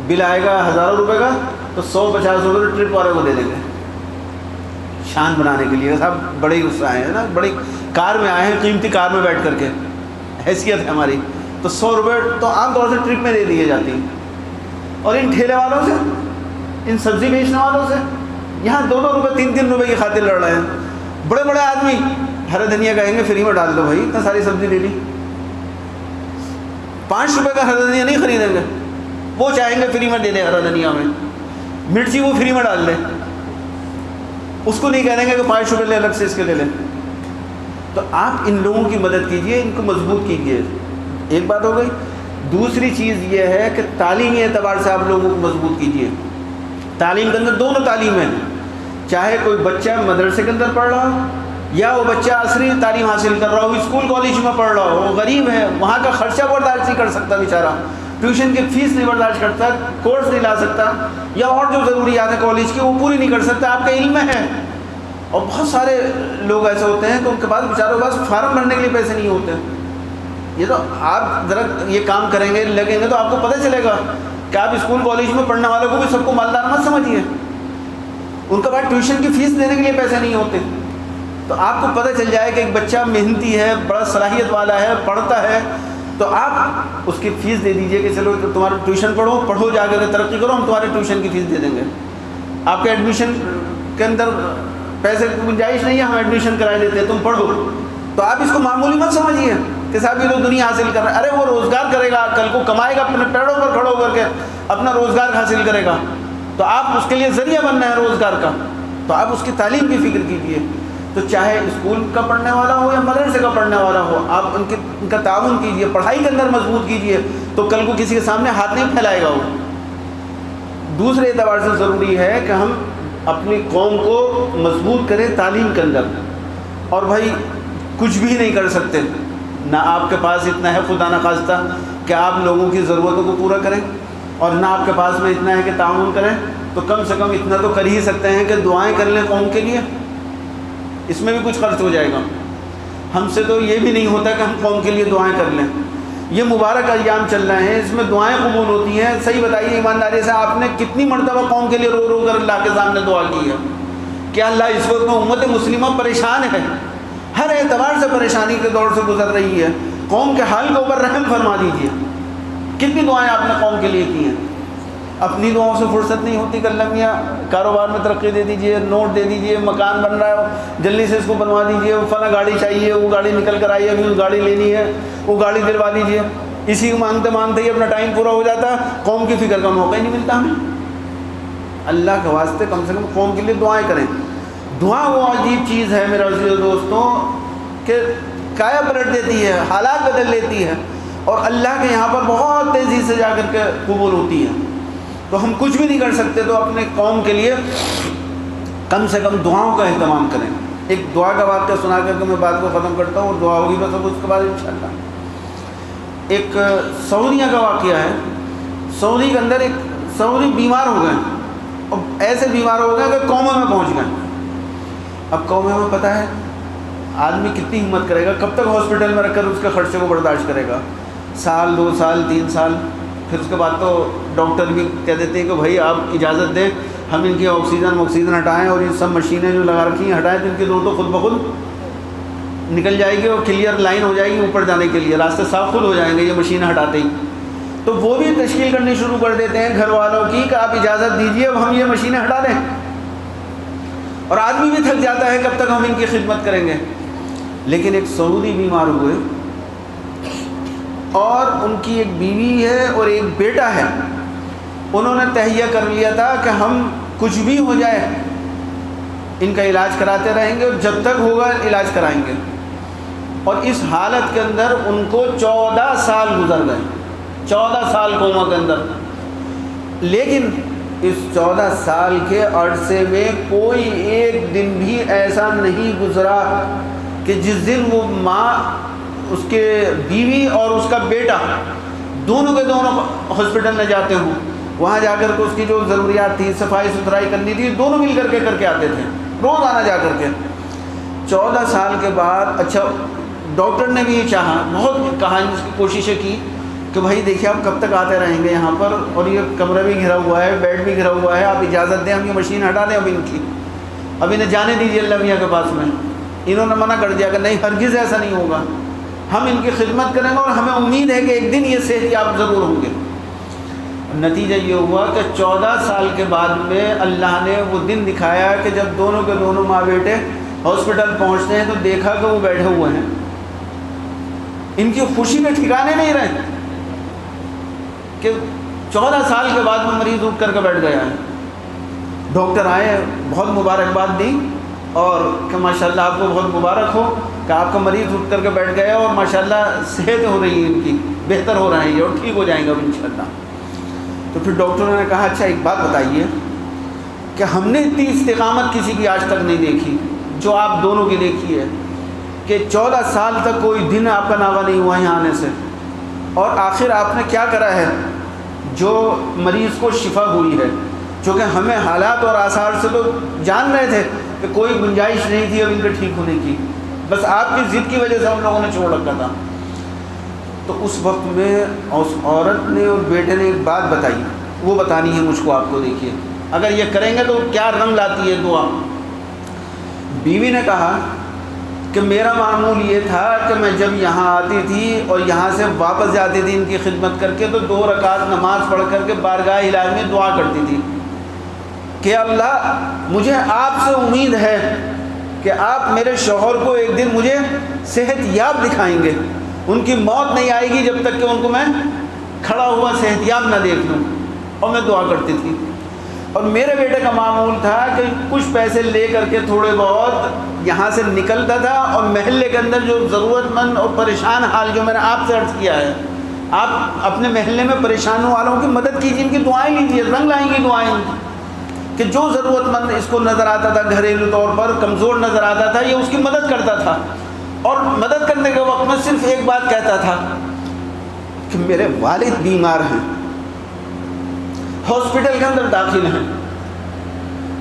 بل آئے گا ہزاروں روپے کا، تو 150 روپے ٹرپ والے کو دے دیں گے شان بنانے کے لیے، صاحب بڑے ہی غصہ آئے ہیں نا، بڑی کار میں آئے ہیں، قیمتی کار میں بیٹھ کر کے، حیثیت ہے ہماری، تو 100 روپے تو عام طور سے ٹرپ میں دے دیے جاتی ہیں۔ اور ان ٹھیلے والوں سے، ان سبزی بیچنے والوں سے یہاں 2-2 روپے 3-3 روپے کی خاطر لڑ رہے ہیں۔ بڑے بڑے آدمی ہرا دھنیا کہیں گے فری میں ڈال دو بھائی، اتنا ساری سبزی لے لی، 5 روپے کا ہرا دھنیا نہیں خریدیں گے، وہ چاہیں گے فری میں دے دیں ہرا دھنیا میں، مرچی وہ فری میں ڈال لیں، اس کو نہیں کہہ دیں گے کہ 5 روپے لے الگ سے اس کے لے لیں۔ تو آپ ان لوگوں کی مدد کیجئے، ان کو مضبوط کیجئے، ایک بات ہو گئی۔ دوسری چیز یہ ہے کہ تعلیمی اعتبار سے آپ لوگوں کو مضبوط کیجئے۔ تعلیم کے اندر دونوں تعلیم ہیں، چاہے کوئی بچہ مدرسے کے اندر پڑھ رہا ہو یا وہ بچہ عصری تعلیم حاصل کر رہا ہو، اسکول کالج میں پڑھ رہا ہو، وہ غریب ہے، وہاں کا خرچہ برداشت نہیں کر سکتا بیچارہ، ٹیوشن کی فیس نہیں برداشت کرتا، کورس نہیں لا سکتا، یا اور جو ضروریات ہیں کالج کی وہ پوری نہیں کر سکتا، آپ کا علم میں ہے۔ اور بہت سارے لوگ ایسے ہوتے ہیں کہ ان کے پاس بیچاروں کے پاس فارم بھرنے کے لیے پیسے نہیں ہوتے۔ یہ تو آپ ذرا یہ کام کریں گے، لگیں گے تو آپ کو پتہ چلے گا کہ آپ اسکول کالج میں پڑھنے والوں کو بھی سب کو مالدار مت سمجھیے، ان کے پاس ٹیوشن کی فیس دینے کے لیے پیسے نہیں ہوتے۔ تو آپ کو پتہ چل جائے کہ ایک بچہ محنتی ہے، بڑا صلاحیت والا ہے، پڑھتا ہے، تو آپ اس کی فیس دے دیجئے کہ چلو تمہارا ٹیوشن پڑھو جا کر ترقی کرو، ہم تمہارے ٹیوشن کی فیس دے دیں گے، آپ کے ایڈمیشن کے اندر پیسے کی گنجائش نہیں ہے، ہم ایڈمیشن کرا دیتے ہیں، تم پڑھو۔ تو آپ اس کو معمولی مت سمجھیے کہ صاحب یہ تو دنیا حاصل کر رہا ہے، ارے وہ روزگار کرے گا، کل کو کمائے گا، اپنے پیڑوں پر کھڑا ہو کر کے اپنا روزگار حاصل کرے گا، تو آپ اس کے لیے ذریعہ بننا ہے روزگار کا، تو آپ اس کی تعلیم کی فکر کیجیے۔ تو چاہے اسکول کا پڑھنے والا ہو یا مدرسے کا پڑھنے والا ہو، آپ ان کا تعاون کیجیے، پڑھائی کے اندر مضبوط کیجیے، تو کل کو کسی کے سامنے ہاتھ نہیں پھیلائے گا وہ۔ دوسرے اعتبار سے ضروری ہے کہ ہم اپنی قوم کو مضبوط کریں تعلیم کے اندر، اور بھائی کچھ بھی نہیں کر سکتے، نہ آپ کے پاس اتنا ہے خدا نخواستہ کہ آپ لوگوں کی ضرورتوں کو پورا کریں، اور نہ آپ کے پاس میں اتنا ہے کہ تعاون کریں، تو کم سے کم اتنا تو کر ہی سکتے ہیں کہ دعائیں کر لیں قوم کے لیے، اس میں بھی کچھ خرچ ہو جائے گا۔ ہم سے تو یہ بھی نہیں ہوتا کہ ہم قوم کے لیے دعائیں کر لیں۔ یہ مبارک ایام چل رہے ہیں، اس میں دعائیں قبول ہوتی ہیں۔ صحیح بتائیے ایمانداری سے، آپ نے کتنی مرتبہ قوم کے لیے رو رو کر اللہ کے سامنے دعا کی ہے کہ اللہ اس وقت میں امت مسلمہ پریشان ہے، ہر اعتبار سے پریشانی کے دور سے گزر رہی ہے، قوم کے حال کے اوپر رحم فرما دیجیے۔ کتنی دعائیں آپ نے قوم کے لیے کی ہیں۔ اپنی دعاؤں سے فرصت نہیں ہوتی کہ اللہ میاں کاروبار میں ترقی دے دیجئے، نوٹ دے دیجئے، مکان بن رہا ہے جلدی سے اس کو بنوا دیجئے، فلاں گاڑی چاہیے، وہ گاڑی نکل کر آئی ہے، ابھی وہ گاڑی لینی ہے، وہ گاڑی دلوا دیجئے، اسی کو مانگتے مانگتے ہی اپنا ٹائم پورا ہو جاتا ہے، قوم کی فکر کا موقع ہی نہیں ملتا ہمیں۔ اللہ کے واسطے کم سے کم قوم کے لیے دعائیں کریں۔ دعا وہ عجیب چیز ہے میرے عزیز دوستوں کہ کایا پلٹ دیتی ہے، حالات بدل لیتی ہے، اور اللہ کے یہاں پر بہت تیزی سے جا کر کے قبول ہوتی ہے۔ تو ہم کچھ بھی نہیں کر سکتے تو اپنے قوم کے لیے کم سے کم دعاؤں کا اہتمام کریں۔ ایک دعا کا واقعہ سنا کر کے میں بات کو ختم کرتا ہوں، اور دعا ہوگی بس اب اس کے بعد انشاءاللہ۔ ایک سعودیہ کا واقعہ ہے۔ سعودی کے اندر ایک سعودی بیمار ہو گئے، اور ایسے بیمار ہو گئے کہ کوما میں پہنچ گئے۔ اب کوما میں پتہ ہے آدمی کتنی ہمت کرے گا، کب تک ہاسپٹل میں رکھ کر اس کے خرچے کو برداشت کرے گا، سال 2 سال 3 سال، پھر اس کے بعد تو ڈاکٹر بھی کہہ دیتے ہیں کہ بھائی آپ اجازت دیں، ہم ان کی آکسیجن ہٹائیں، اور یہ سب مشینیں جو لگا رکھی ہیں ہٹائیں، تو ان کی دور تو خود بخود نکل جائے گی اور کلیئر لائن ہو جائے گی اوپر جانے کے لیے، راستے صاف خود ہو جائیں گے یہ مشینیں ہٹاتے ہی۔ تو وہ بھی تشکیل کرنی شروع کر دیتے ہیں گھر والوں کی کہ آپ اجازت دیجیے اب ہم یہ مشینیں ہٹا دیں، اور آدمی بھی تھک جاتا ہے کب تک ہم ان کی خدمت کریں گے۔ لیکن ایک سعودی بیمار ہوئے، اور ان کی ایک بیوی ہے اور ایک بیٹا ہے، انہوں نے تہیہ کر لیا تھا کہ ہم کچھ بھی ہو جائے ان کا علاج کراتے رہیں گے، اور جب تک ہوگا علاج کرائیں گے۔ اور اس حالت کے اندر ان کو 14 سال گزر گئے، 14 سال کوما کے اندر۔ لیکن اس 14 سال کے عرصے میں کوئی ایک دن بھی ایسا نہیں گزرا کہ جس دن وہ ماں، اس کے بیوی اور اس کا بیٹا دونوں کے دونوں ہاسپٹل میں جاتے ہوں، وہاں جا کر کے اس کی جو ضروریات تھی، صفائی ستھرائی کرنی تھی، دونوں مل کر کے آتے تھے روزانہ جا کر کے۔ 14 سال کے بعد اچھا ڈاکٹر نے بھی یہ چاہا، بہت کہا، اس کی کوششیں کی کہ بھائی دیکھیے آپ کب تک آتے رہیں گے یہاں پر، اور یہ کمرہ بھی گھرا ہوا ہے، بیڈ بھی گھرا ہوا ہے، آپ اجازت دیں ہم یہ مشین ہٹا دیں اب ان کی، اب انہیں جانے دیجیے اللہ میاں کے پاس میں۔ انہوں نے منع کر دیا کہ نہیں، ہرگز ایسا نہیں ہوگا، ہم ان کی خدمت کریں گے اور ہمیں امید ہے کہ ایک دن یہ صحت یاب ضرور ہوں گے۔ نتیجہ یہ ہوا کہ 14 سال کے بعد میں اللہ نے وہ دن دکھایا کہ جب دونوں کے دونوں ماں بیٹے ہاسپٹل پہنچتے ہیں تو دیکھا کہ وہ بیٹھے ہوئے ہیں، ان کی خوشی کے ٹھکانے نہیں رہے کہ 14 سال کے بعد میں مریض اٹھ کر کے بیٹھ گیا ہے۔ ڈاکٹر آئے، بہت مبارکباد دی اور کہ ماشاءاللہ آپ کو بہت مبارک ہو کہ آپ کا مریض اٹھ کر کے بیٹھ گیا اور ماشاءاللہ صحت ہو رہی ہے ان کی، بہتر ہو رہے ہیں یہ اور ٹھیک ہو جائیں گے اب انشاءاللہ۔ تو پھر ڈاکٹروں نے کہا اچھا ایک بات بتائیے کہ ہم نے اتنی استقامت کسی کی آج تک نہیں دیکھی جو آپ دونوں کی دیکھی ہے کہ 14 سال تک کوئی دن آپ کا ناغہ نہیں ہوا یہاں آنے سے، اور آخر آپ نے کیا کرا ہے جو مریض کو شفا ہوئی ہے، چونکہ ہمیں حالات اور آثار سے تو جان رہے تھے کہ کوئی گنجائش نہیں تھی اب ان کے ٹھیک ہونے کی، بس آپ کی ضد کی وجہ سے ہم لوگوں نے چھوڑ رکھا تھا۔ تو اس وقت میں اس عورت نے اور بیٹے نے ایک بات بتائی، وہ بتانی ہے مجھ کو، آپ کو دیکھیے اگر یہ کریں گے تو کیا رنگ لاتی ہے دعا۔ بیوی نے کہا کہ میرا معمول یہ تھا کہ میں جب یہاں آتی تھی اور یہاں سے واپس جاتی تھی ان کی خدمت کر کے تو 2 رکعت نماز پڑھ کر کے بارگاہ الہی میں دعا کرتی تھی کہ اللہ مجھے آپ سے امید ہے کہ آپ میرے شوہر کو ایک دن مجھے صحت یاب دکھائیں گے، ان کی موت نہیں آئے گی جب تک کہ ان کو میں کھڑا ہوا صحت یاب نہ دیکھ لوں، اور میں دعا کرتی تھی۔ اور میرے بیٹے کا معمول تھا کہ کچھ پیسے لے کر کے تھوڑے بہت یہاں سے نکلتا تھا اور محلے کے اندر جو ضرورت مند اور پریشان حال، جو میں نے آپ سے عرض کیا ہے، آپ اپنے محلے میں پریشان والوں کی مدد کیجیے، ان کی دعائیں لیجیے، رنگ لائیں گی دعائیں کہ جو ضرورت مند اس کو نظر آتا تھا گھریلو طور پر کمزور نظر آتا تھا یہ اس کی مدد کرتا تھا، اور مدد کرنے کے وقت میں صرف ایک بات کہتا تھا کہ میرے والد بیمار ہیں، ہاسپٹل کے اندر داخل ہیں،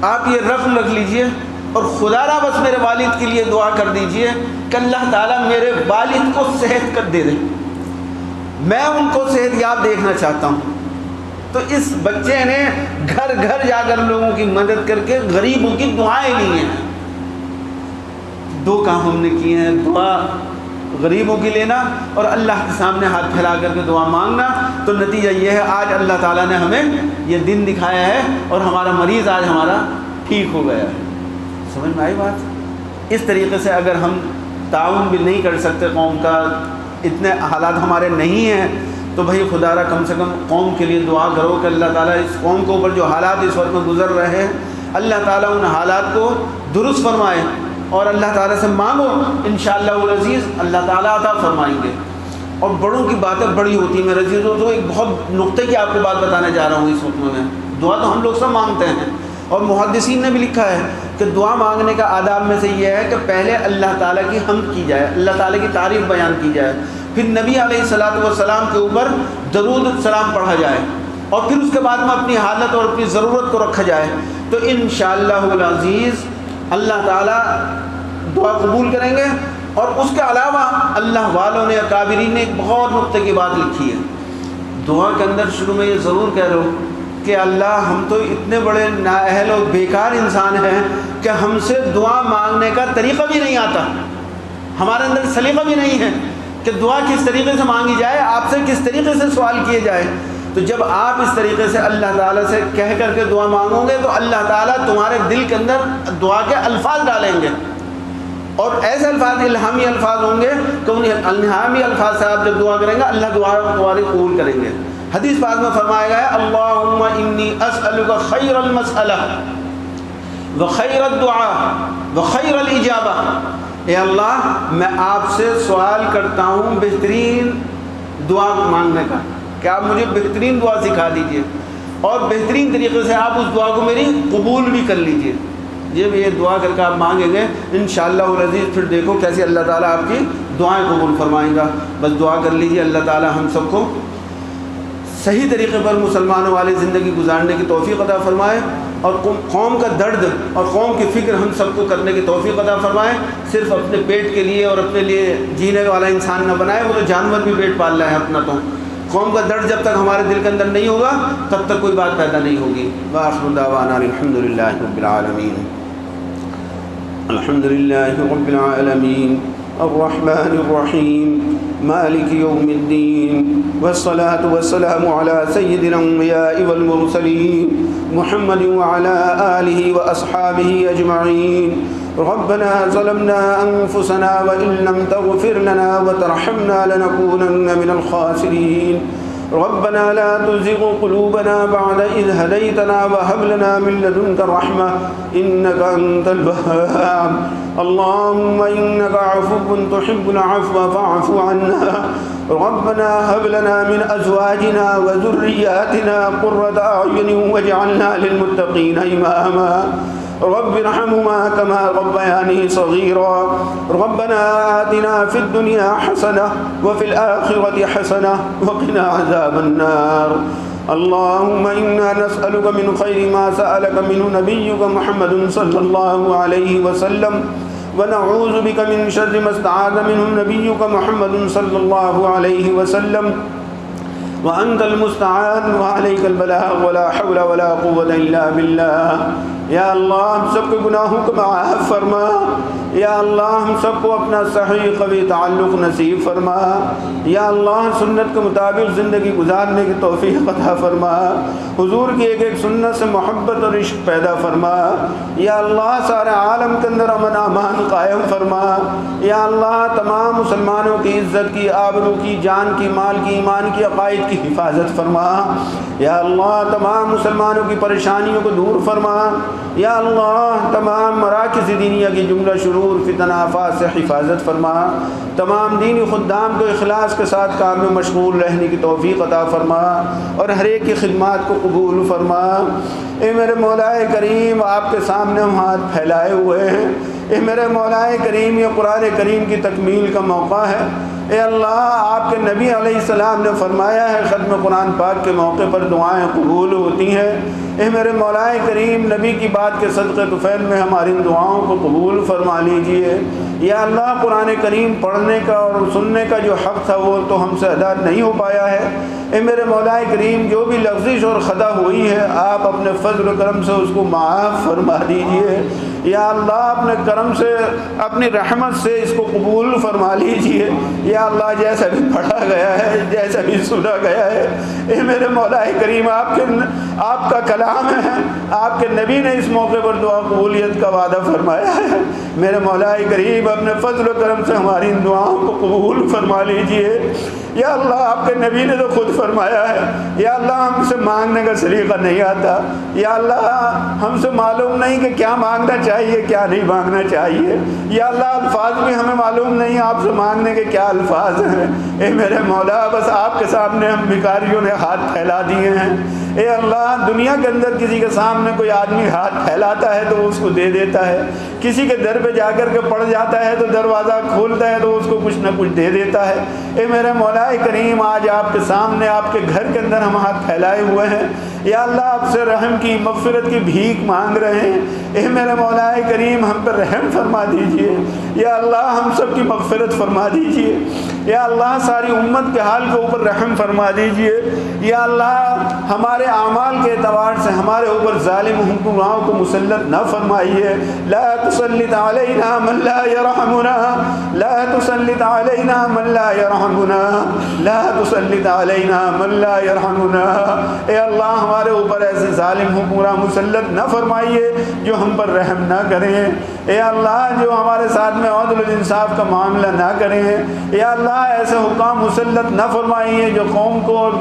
آپ یہ رقم رکھ لیجئے اور خدا را بس میرے والد کے لیے دعا کر دیجئے کہ اللہ تعالیٰ میرے والد کو صحت کر دے دے، میں ان کو صحت یاب دیکھنا چاہتا ہوں۔ تو اس بچے نے گھر گھر جا کر لوگوں کی مدد کر کے غریبوں کی دعائیں لی ہیں۔ 2 کام ہم نے کیے ہیں، دعا غریبوں کی لینا اور اللہ کے سامنے ہاتھ پھیلا کر کے دعا مانگنا۔ تو نتیجہ یہ ہے آج اللہ تعالیٰ نے ہمیں یہ دن دکھایا ہے اور ہمارا مریض آج ہمارا ٹھیک ہو گیا ہے۔ سمجھ میں آئی بات؟ اس طریقے سے اگر ہم تعاون بھی نہیں کر سکتے قوم کا، اتنے حالات ہمارے نہیں ہیں، تو بھائی خدا را کم سے کم قوم کے لیے دعا کرو کہ اللہ تعالیٰ اس قوم کے اوپر جو حالات اس وقت میں گزر رہے ہیں اللہ تعالیٰ ان حالات کو درست فرمائے، اور اللہ تعالیٰ سے مانگو انشاءاللہ العزیز اللہ تعالیٰ عطا فرمائیں گے۔ اور بڑوں کی باتیں بڑی ہوتی ہیں میرے عزیزوں، تو ایک بہت نقطے کی آپ کو بات بتانے جا رہا ہوں اس وقت میں۔ دعا تو ہم لوگ سب مانگتے ہیں، اور محدثین نے بھی لکھا ہے کہ دعا مانگنے کا آداب میں سے یہ ہے کہ پہلے اللہ تعالیٰ کی حمد کی جائے، اللہ تعالیٰ کی تعریف بیان کی جائے، پھر نبی علیہ الصلوۃ والسلام کے اوپر درود السلام پڑھا جائے، اور پھر اس کے بعد میں اپنی حالت اور اپنی ضرورت کو رکھا جائے، تو انشاءاللہ العزیز اللہ تعالیٰ دعا قبول کریں گے۔ اور اس کے علاوہ اللہ والوں نے اکابرین نے ایک بہت نقطے کی بات لکھی ہے، دعا کے اندر شروع میں یہ ضرور کہہ رہو کہ اللہ ہم تو اتنے بڑے نااہل اور بیکار انسان ہیں کہ ہم سے دعا مانگنے کا طریقہ بھی نہیں آتا، ہمارے اندر سلیقہ بھی نہیں ہے کہ دعا کس طریقے سے مانگی جائے، آپ سے کس طریقے سے سوال کیے جائے۔ تو جب آپ اس طریقے سے اللہ تعالیٰ سے کہہ کر کے دعا مانگو گے تو اللہ تعالیٰ تمہارے دل کے اندر دعا کے الفاظ ڈالیں گے، اور ایسے الفاظ الہامی الفاظ ہوں گے کہ ان الہامی الفاظ سے آپ جب دعا کریں گے اللہ دعا تمہاری قبول کریں گے۔ حدیث پاک میں فرمایا گیا ہے اللہم انی اسألک خیر المسئلہ وخیر الدعاء وخیر الاجابہ، اے اللہ میں آپ سے سوال کرتا ہوں بہترین دعا مانگنے کا کہ آپ مجھے بہترین دعا سکھا دیجئے، اور بہترین طریقے سے آپ اس دعا کو میری قبول بھی کر لیجئے۔ یہ دعا کر کے آپ مانگیں گے انشاءاللہ العزیز، پھر دیکھو کیسے اللہ تعالیٰ آپ کی دعائیں قبول فرمائیں گا۔ بس دعا کر لیجئے اللہ تعالیٰ ہم سب کو صحیح طریقے پر مسلمانوں والی زندگی گزارنے کی توفیق عطا فرمائے، اور قوم کا درد اور قوم کی فکر ہم سب کو کرنے کی توفیق عطا فرمائے۔ صرف اپنے پیٹ کے لیے اور اپنے لیے جینے والا انسان نہ بنائے، وہ تو جانور بھی پیٹ پال رہا ہے اپنا، تو قوم کا درد جب تک ہمارے دل کے اندر نہیں ہوگا تب تک کوئی بات پیدا نہیں ہوگی۔ وآخر دعوانا الحمد للہ رب العالمین۔ الحمد للہ رب العالمین الرحمن الرحیم مالک یوم الدین والصلاة والسلام علی سید الانبیاء والمرسلین محمد وعلی آلہ واصحابہ اجمعین۔ ربنا ظلمنا انفسنا وان لم تغفر لنا وترحمنا لنكونن من الخاسرین۔ ربنا لا تزغ قلوبنا بعد إذ هديتنا وهب لنا من لدنك رحمة إنك أنت الوهاب۔ اللهم إنك عفو تحب العفو فاعف عنا۔ ربنا هب لنا من أزواجنا وذرياتنا قرة أعين واجعلنا للمتقين إماما۔ رب ارحمهما كما ربياني صغيرا۔ ربنا آتنا في الدنيا حسنة وفي الآخرة حسنة وقنا عذاب النار۔ اللهم إنا نسألك من خير ما سألك منه نبيك محمد صلى الله عليه وسلم ونعوذ بك من شر ما استعاذ منه نبيك محمد صلى الله عليه وسلم وأنت المستعان وعليك البلاغ ولا حول ولا قوة إلا بالله۔ یا اللہ ہم سب کے گناہوں کو معاف فرما، یا اللہ ہم سب کو اپنا صحیح قوی تعلق نصیب فرما، یا اللہ سنت کے مطابق زندگی گزارنے کی توفیق عطا فرما، حضور کی ایک ایک سنت سے محبت اور عشق پیدا فرما، یا اللہ سارے عالم کے اندر امن امان قائم فرما، یا اللہ تمام مسلمانوں کی عزت کی، آبرو کی، جان کی، مال کی، ایمان کی، عقائد کی حفاظت فرما، یا اللہ تمام مسلمانوں کی پریشانیوں کو دور فرما، یا اللہ تمام مراکز دینیہ کی جملہ شرور فتن آفات سے حفاظت فرما، تمام دینی خدام کو اخلاص کے ساتھ کام میں مشغول رہنے کی توفیق عطا فرما اور ہر ایک کی خدمات کو قبول فرما۔ اے میرے مولا کریم، آپ کے سامنے ہم ہاتھ پھیلائے ہوئے ہیں، اے میرے مولا کریم، یہ قرآن کریم کی تکمیل کا موقع ہے۔ اے اللہ، آپ کے نبی علیہ السلام نے فرمایا ہے ختم قرآن پاک کے موقع پر دعائیں قبول ہوتی ہیں۔ اے میرے مولا کریم، نبی کی بات کے صدقے طفیل میں ہماری ان دعاؤں کو قبول فرما لیجئے۔ یا اللہ، قرآن کریم پڑھنے کا اور سننے کا جو حق تھا وہ تو ہم سے ادا نہیں ہو پایا ہے۔ اے میرے مولا کریم، جو بھی لفظش اور خطا ہوئی ہے آپ اپنے فضل و کرم سے اس کو معاف فرما دیجئے۔ یا اللہ، اپنے کرم سے، اپنی رحمت سے اس کو قبول فرما لیجئے۔ یا اللہ، جیسا بھی پڑھا گیا ہے، جیسا بھی سنا گیا ہے، اے میرے مولا کریم، آپ کا کلام ہے، آپ کے نبی نے اس موقع پر دعا قبولیت کا وعدہ فرمایا ہے۔ میرے مولا کریم، اپنے فضل و کرم سے ہماری ان دعاؤں کو قبول فرما لیجئے۔ یا اللہ، آپ کے نبی نے تو خود فرمایا ہے، یا اللہ ہم سے مانگنے کا سلیقہ نہیں آتا، یا اللہ ہم سے معلوم نہیں کہ کیا مانگنا چاہیے کیا نہیں مانگنا چاہیے، یا اللہ الفاظ بھی ہمیں معلوم نہیں آپ سے مانگنے کے کیا الفاظ ہیں۔ اے میرے مولا، بس آپ کے سامنے ہم بھکاریوں نے ہاتھ پھیلا دیے ہیں۔ اے اللہ، دنیا کے اندر کسی کے سامنے کوئی آدمی ہاتھ پھیلاتا ہے تو وہ اس کو دے دیتا ہے، کسی کے در پہ جا کر کے پڑ جاتا ہے تو دروازہ کھولتا ہے تو اس کو کچھ نہ کچھ دے دیتا ہے۔ اے میرے مولا کریم، آج آپ کے سامنے، آپ کے گھر کے اندر ہم ہاتھ پھیلائے ہوئے ہیں، یا اللہ آپ سے رحم کی، مغفرت کی بھیک مانگ رہے ہیں۔ اے میرے مولا کریم، ہم پر رحم فرما دیجئے، یا اللہ ہم سب کی مغفرت فرما دیجئے، یا اللہ ساری امت کے حال کے اوپر رحم فرما دیجئے، یا اللہ ہمارے اعمال کے اعتبار سے ہمارے اوپر ظالم حکمرانوں کو مسلط نہ فرمائیے۔ لا تسلط علینا من لا یرحمنا، لا تسلط علینا من لا یرحمنا، لا تسلط علینا من لا یرحمنا۔ اے اللہ ہمارے اوپر ایسے ظالم حکمراں مسلط نہ فرمائیے جو ہم پر رحم نہ کریں۔ اے اللہ جو ہمارے ساتھ میں عدل و انصاف کا معاملہ نہ کریں۔ یا اللہ ایسے حکام مسلط نہ فرمائیے جو قوم کو اور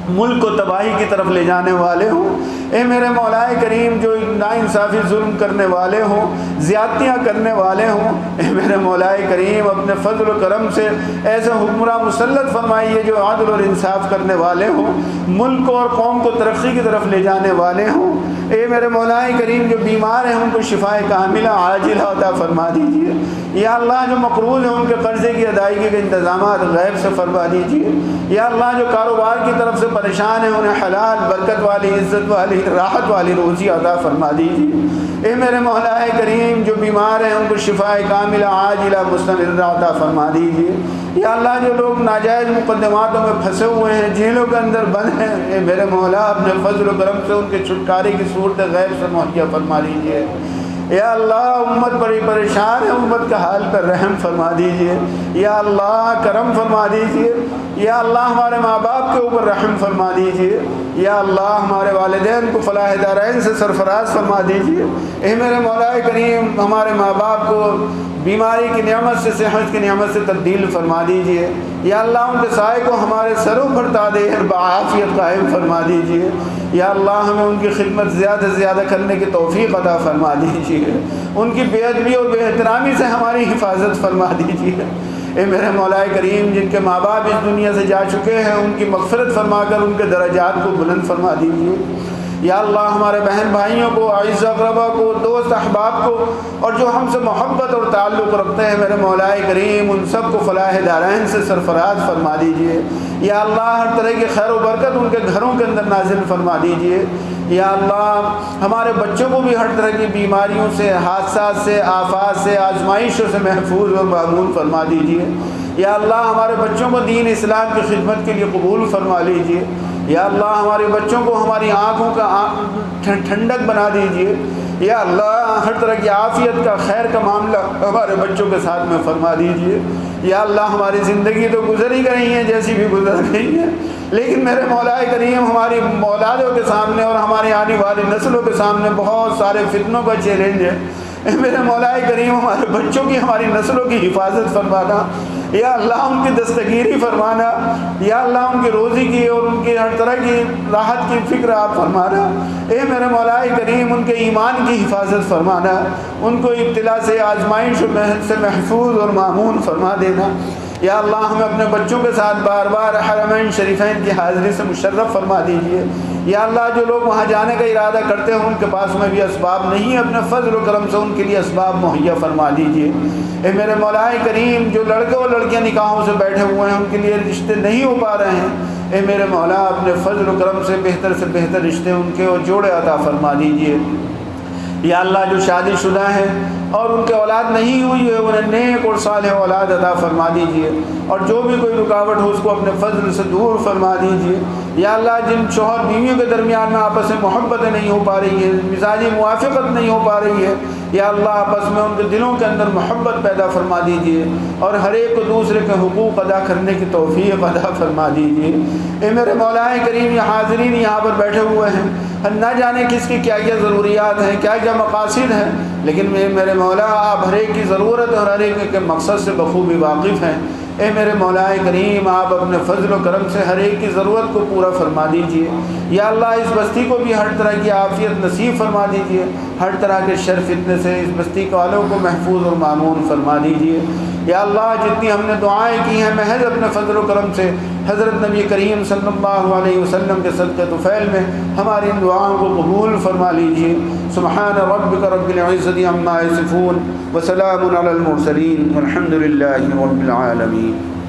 ملک کو تباہی کی طرف لے جانے والے ہوں۔ اے میرے مولا کریم، جو ناانصافی ظلم کرنے والے ہوں، زیادتیاں کرنے والے ہوں، اے میرے مولا کریم اپنے فضل و کرم سے ایسے حکمراں مسلط فرمائیے جو عدل اور انصاف کرنے والے ہوں، ملک کو اور قوم کو ترقی کی طرف لے جانے والے ہوں۔ اے میرے مولا کریم، جو بیمار ہیں ان کو شفائے کاملہ عاجلہ عطا فرما دیجیے۔ یا اللہ جو مقروض ہیں ان کے قرضے کی ادائیگی کے انتظامات غیب سے فرما دیجیے۔ یا اللہ جو کاروبار کی طرف سے پریشان ہیں انہیں حلال برکت والی عزت والی راحت والی روزی عطا فرما دیجیے۔ اے میرے مولا کریم جو بیمار ہیں ان کو شفاء کاملہ عاجلہ مستمرہ عطا فرما دیجیے۔ یا اللہ جو لوگ ناجائز مقدماتوں میں پھنسے ہوئے ہیں، جیلوں کے اندر بند ہیں، اے میرے مولا اپنے فضل و کرم سے ان کے چھٹکارے کی صورت غیب سے مہیا فرما دیجیے۔ یا اللہ امت بڑی پریشان ہے، امت کا حال پر رحم فرما دیجیے۔ یا اللہ کرم فرما دیجیے۔ یا اللہ ہمارے ماں باپ کے اوپر رحم فرما دیجیے۔ یا اللہ ہمارے والدین کو فلاح دارین سے سرفراز فرما دیجیے۔ اے میرے مولا کریم ہمارے ماں باپ کو بیماری کی نعمت سے صحت کی نعمت سے تبدیل فرما دیجیے۔ یا اللہ ان کے سائے کو ہمارے سروں پر تادیر بعافیت قائم فرما دیجیے۔ یا اللہ ہمیں ان کی خدمت زیادہ سے زیادہ کرنے کی توفیق عطا فرما دیجیے۔ ان کی بے ادبی اور بے احترامی سے ہماری حفاظت فرما دیجیے۔ اے میرے مولا کریم جن کے ماں باپ اس دنیا سے جا چکے ہیں ان کی مغفرت فرما کر ان کے درجات کو بلند فرما دیجیے۔ یا اللہ ہمارے بہن بھائیوں کو، اعزاء اقربا کو، دوست احباب کو اور جو ہم سے محبت اور تعلق رکھتے ہیں میرے مولا کریم ان سب کو فلاح دارین سے سرفراز فرما دیجیے۔ یا اللہ ہر طرح کی خیر و برکت ان کے گھروں کے اندر نازل فرما دیجیے۔ یا اللہ ہمارے بچوں کو بھی ہر طرح کی بیماریوں سے، حادثات سے، آفات سے، آزمائشوں سے محفوظ اور معمون فرما دیجیے۔ یا اللہ ہمارے بچوں کو دین اسلام کی خدمت کے لیے قبول فرما لیجیے۔ یا اللہ ہمارے بچوں کو ہماری آنکھوں کا ٹھنڈک بنا دیجیے۔ یا اللہ ہر طرح کی عافیت کا خیر کا معاملہ ہمارے بچوں کے ساتھ میں فرما دیجیے۔ یا اللہ ہماری زندگی تو گزر ہی گئی ہے جیسی بھی گزر گئی ہے، لیکن میرے مولا کریم ہماری اولادوں کے سامنے اور ہماری آنے والی نسلوں کے سامنے بہت سارے فتنوں کا چیلنج ہے۔ میرے مولا کریم ہمارے بچوں کی ہماری نسلوں کی حفاظت فرمانا۔ یا اللہ ان کی دستگیری فرمانا۔ یا اللہ ان کی روزی کی اور ان کی ہر طرح کی راحت کی فکر آپ فرمانا۔ اے میرے مولا کریم ان کے ایمان کی حفاظت فرمانا، ان کو ابتلا سے، آزمائش سے محفوظ اور معمون فرما دینا۔ یا اللہ ہمیں اپنے بچوں کے ساتھ بار بار حرمین شریفین کی حاضری سے مشرف فرما دیجیے۔ یا اللہ جو لوگ وہاں جانے کا ارادہ کرتے ہیں ان کے پاس میں بھی اسباب نہیں ہے، اپنے فضل و کرم سے ان کے لیے اسباب مہیا فرما دیجیے۔ اے میرے مولا کریم جو لڑکے اور لڑکیاں نکاحوں سے بیٹھے ہوئے ہیں ان کے لیے رشتے نہیں ہو پا رہے ہیں، اے میرے مولا اپنے فضل و کرم سے بہتر رشتے ان کے اور جوڑے عطا فرما دیجیے۔ یا اللہ جو شادی شدہ ہیں اور ان کے اولاد نہیں ہوئی ہے انہیں نیک اور صالح اولاد عطا فرما دیجیے، اور جو بھی کوئی رکاوٹ ہو اس کو اپنے فضل سے دور فرما دیجیے۔ یا اللہ جن شوہر بیویوں کے درمیان میں آپس میں محبتیں نہیں ہو پا رہی ہے، مزاجی موافقت نہیں ہو پا رہی ہے، یا اللہ آپس میں ان کے دلوں کے اندر محبت پیدا فرما دیجیے اور ہر ایک کو دوسرے کے حقوق ادا کرنے کی توفیق ادا فرما دیجیے۔ اے میرے مولا کریم یہ حاضرین یہاں پر بیٹھے ہوئے ہیں، نہ جانے کس کی کیا کیا ضروریات ہیں، کیا کیا مقاصد ہیں، لیکن میرے مولا آپ ہر ایک کی ضرورت اور ہر ایک کے مقصد سے بخوبی واقف ہیں۔ اے میرے مولا کریم آپ اپنے فضل و کرم سے ہر ایک کی ضرورت کو پورا فرما دیجیے۔ یا اللہ اس بستی کو بھی ہر طرح کی عافیت نصیب فرما دیجیے، ہر طرح کے شر فتنے سے اس بستی والوں کو محفوظ اور معمون فرما دیجیے۔ یا اللہ جتنی ہم نے دعائیں کی ہیں محض اپنے فضل و کرم سے حضرت نبی کریم صلی اللہ علیہ وسلم کے صدقے طفیل میں ہماری ان دعاؤں کو قبول فرما لیجیے۔ سبحان ربک رب العزت عما یصفون وسلام علی المرسلین والحمد للہ رب العالمین۔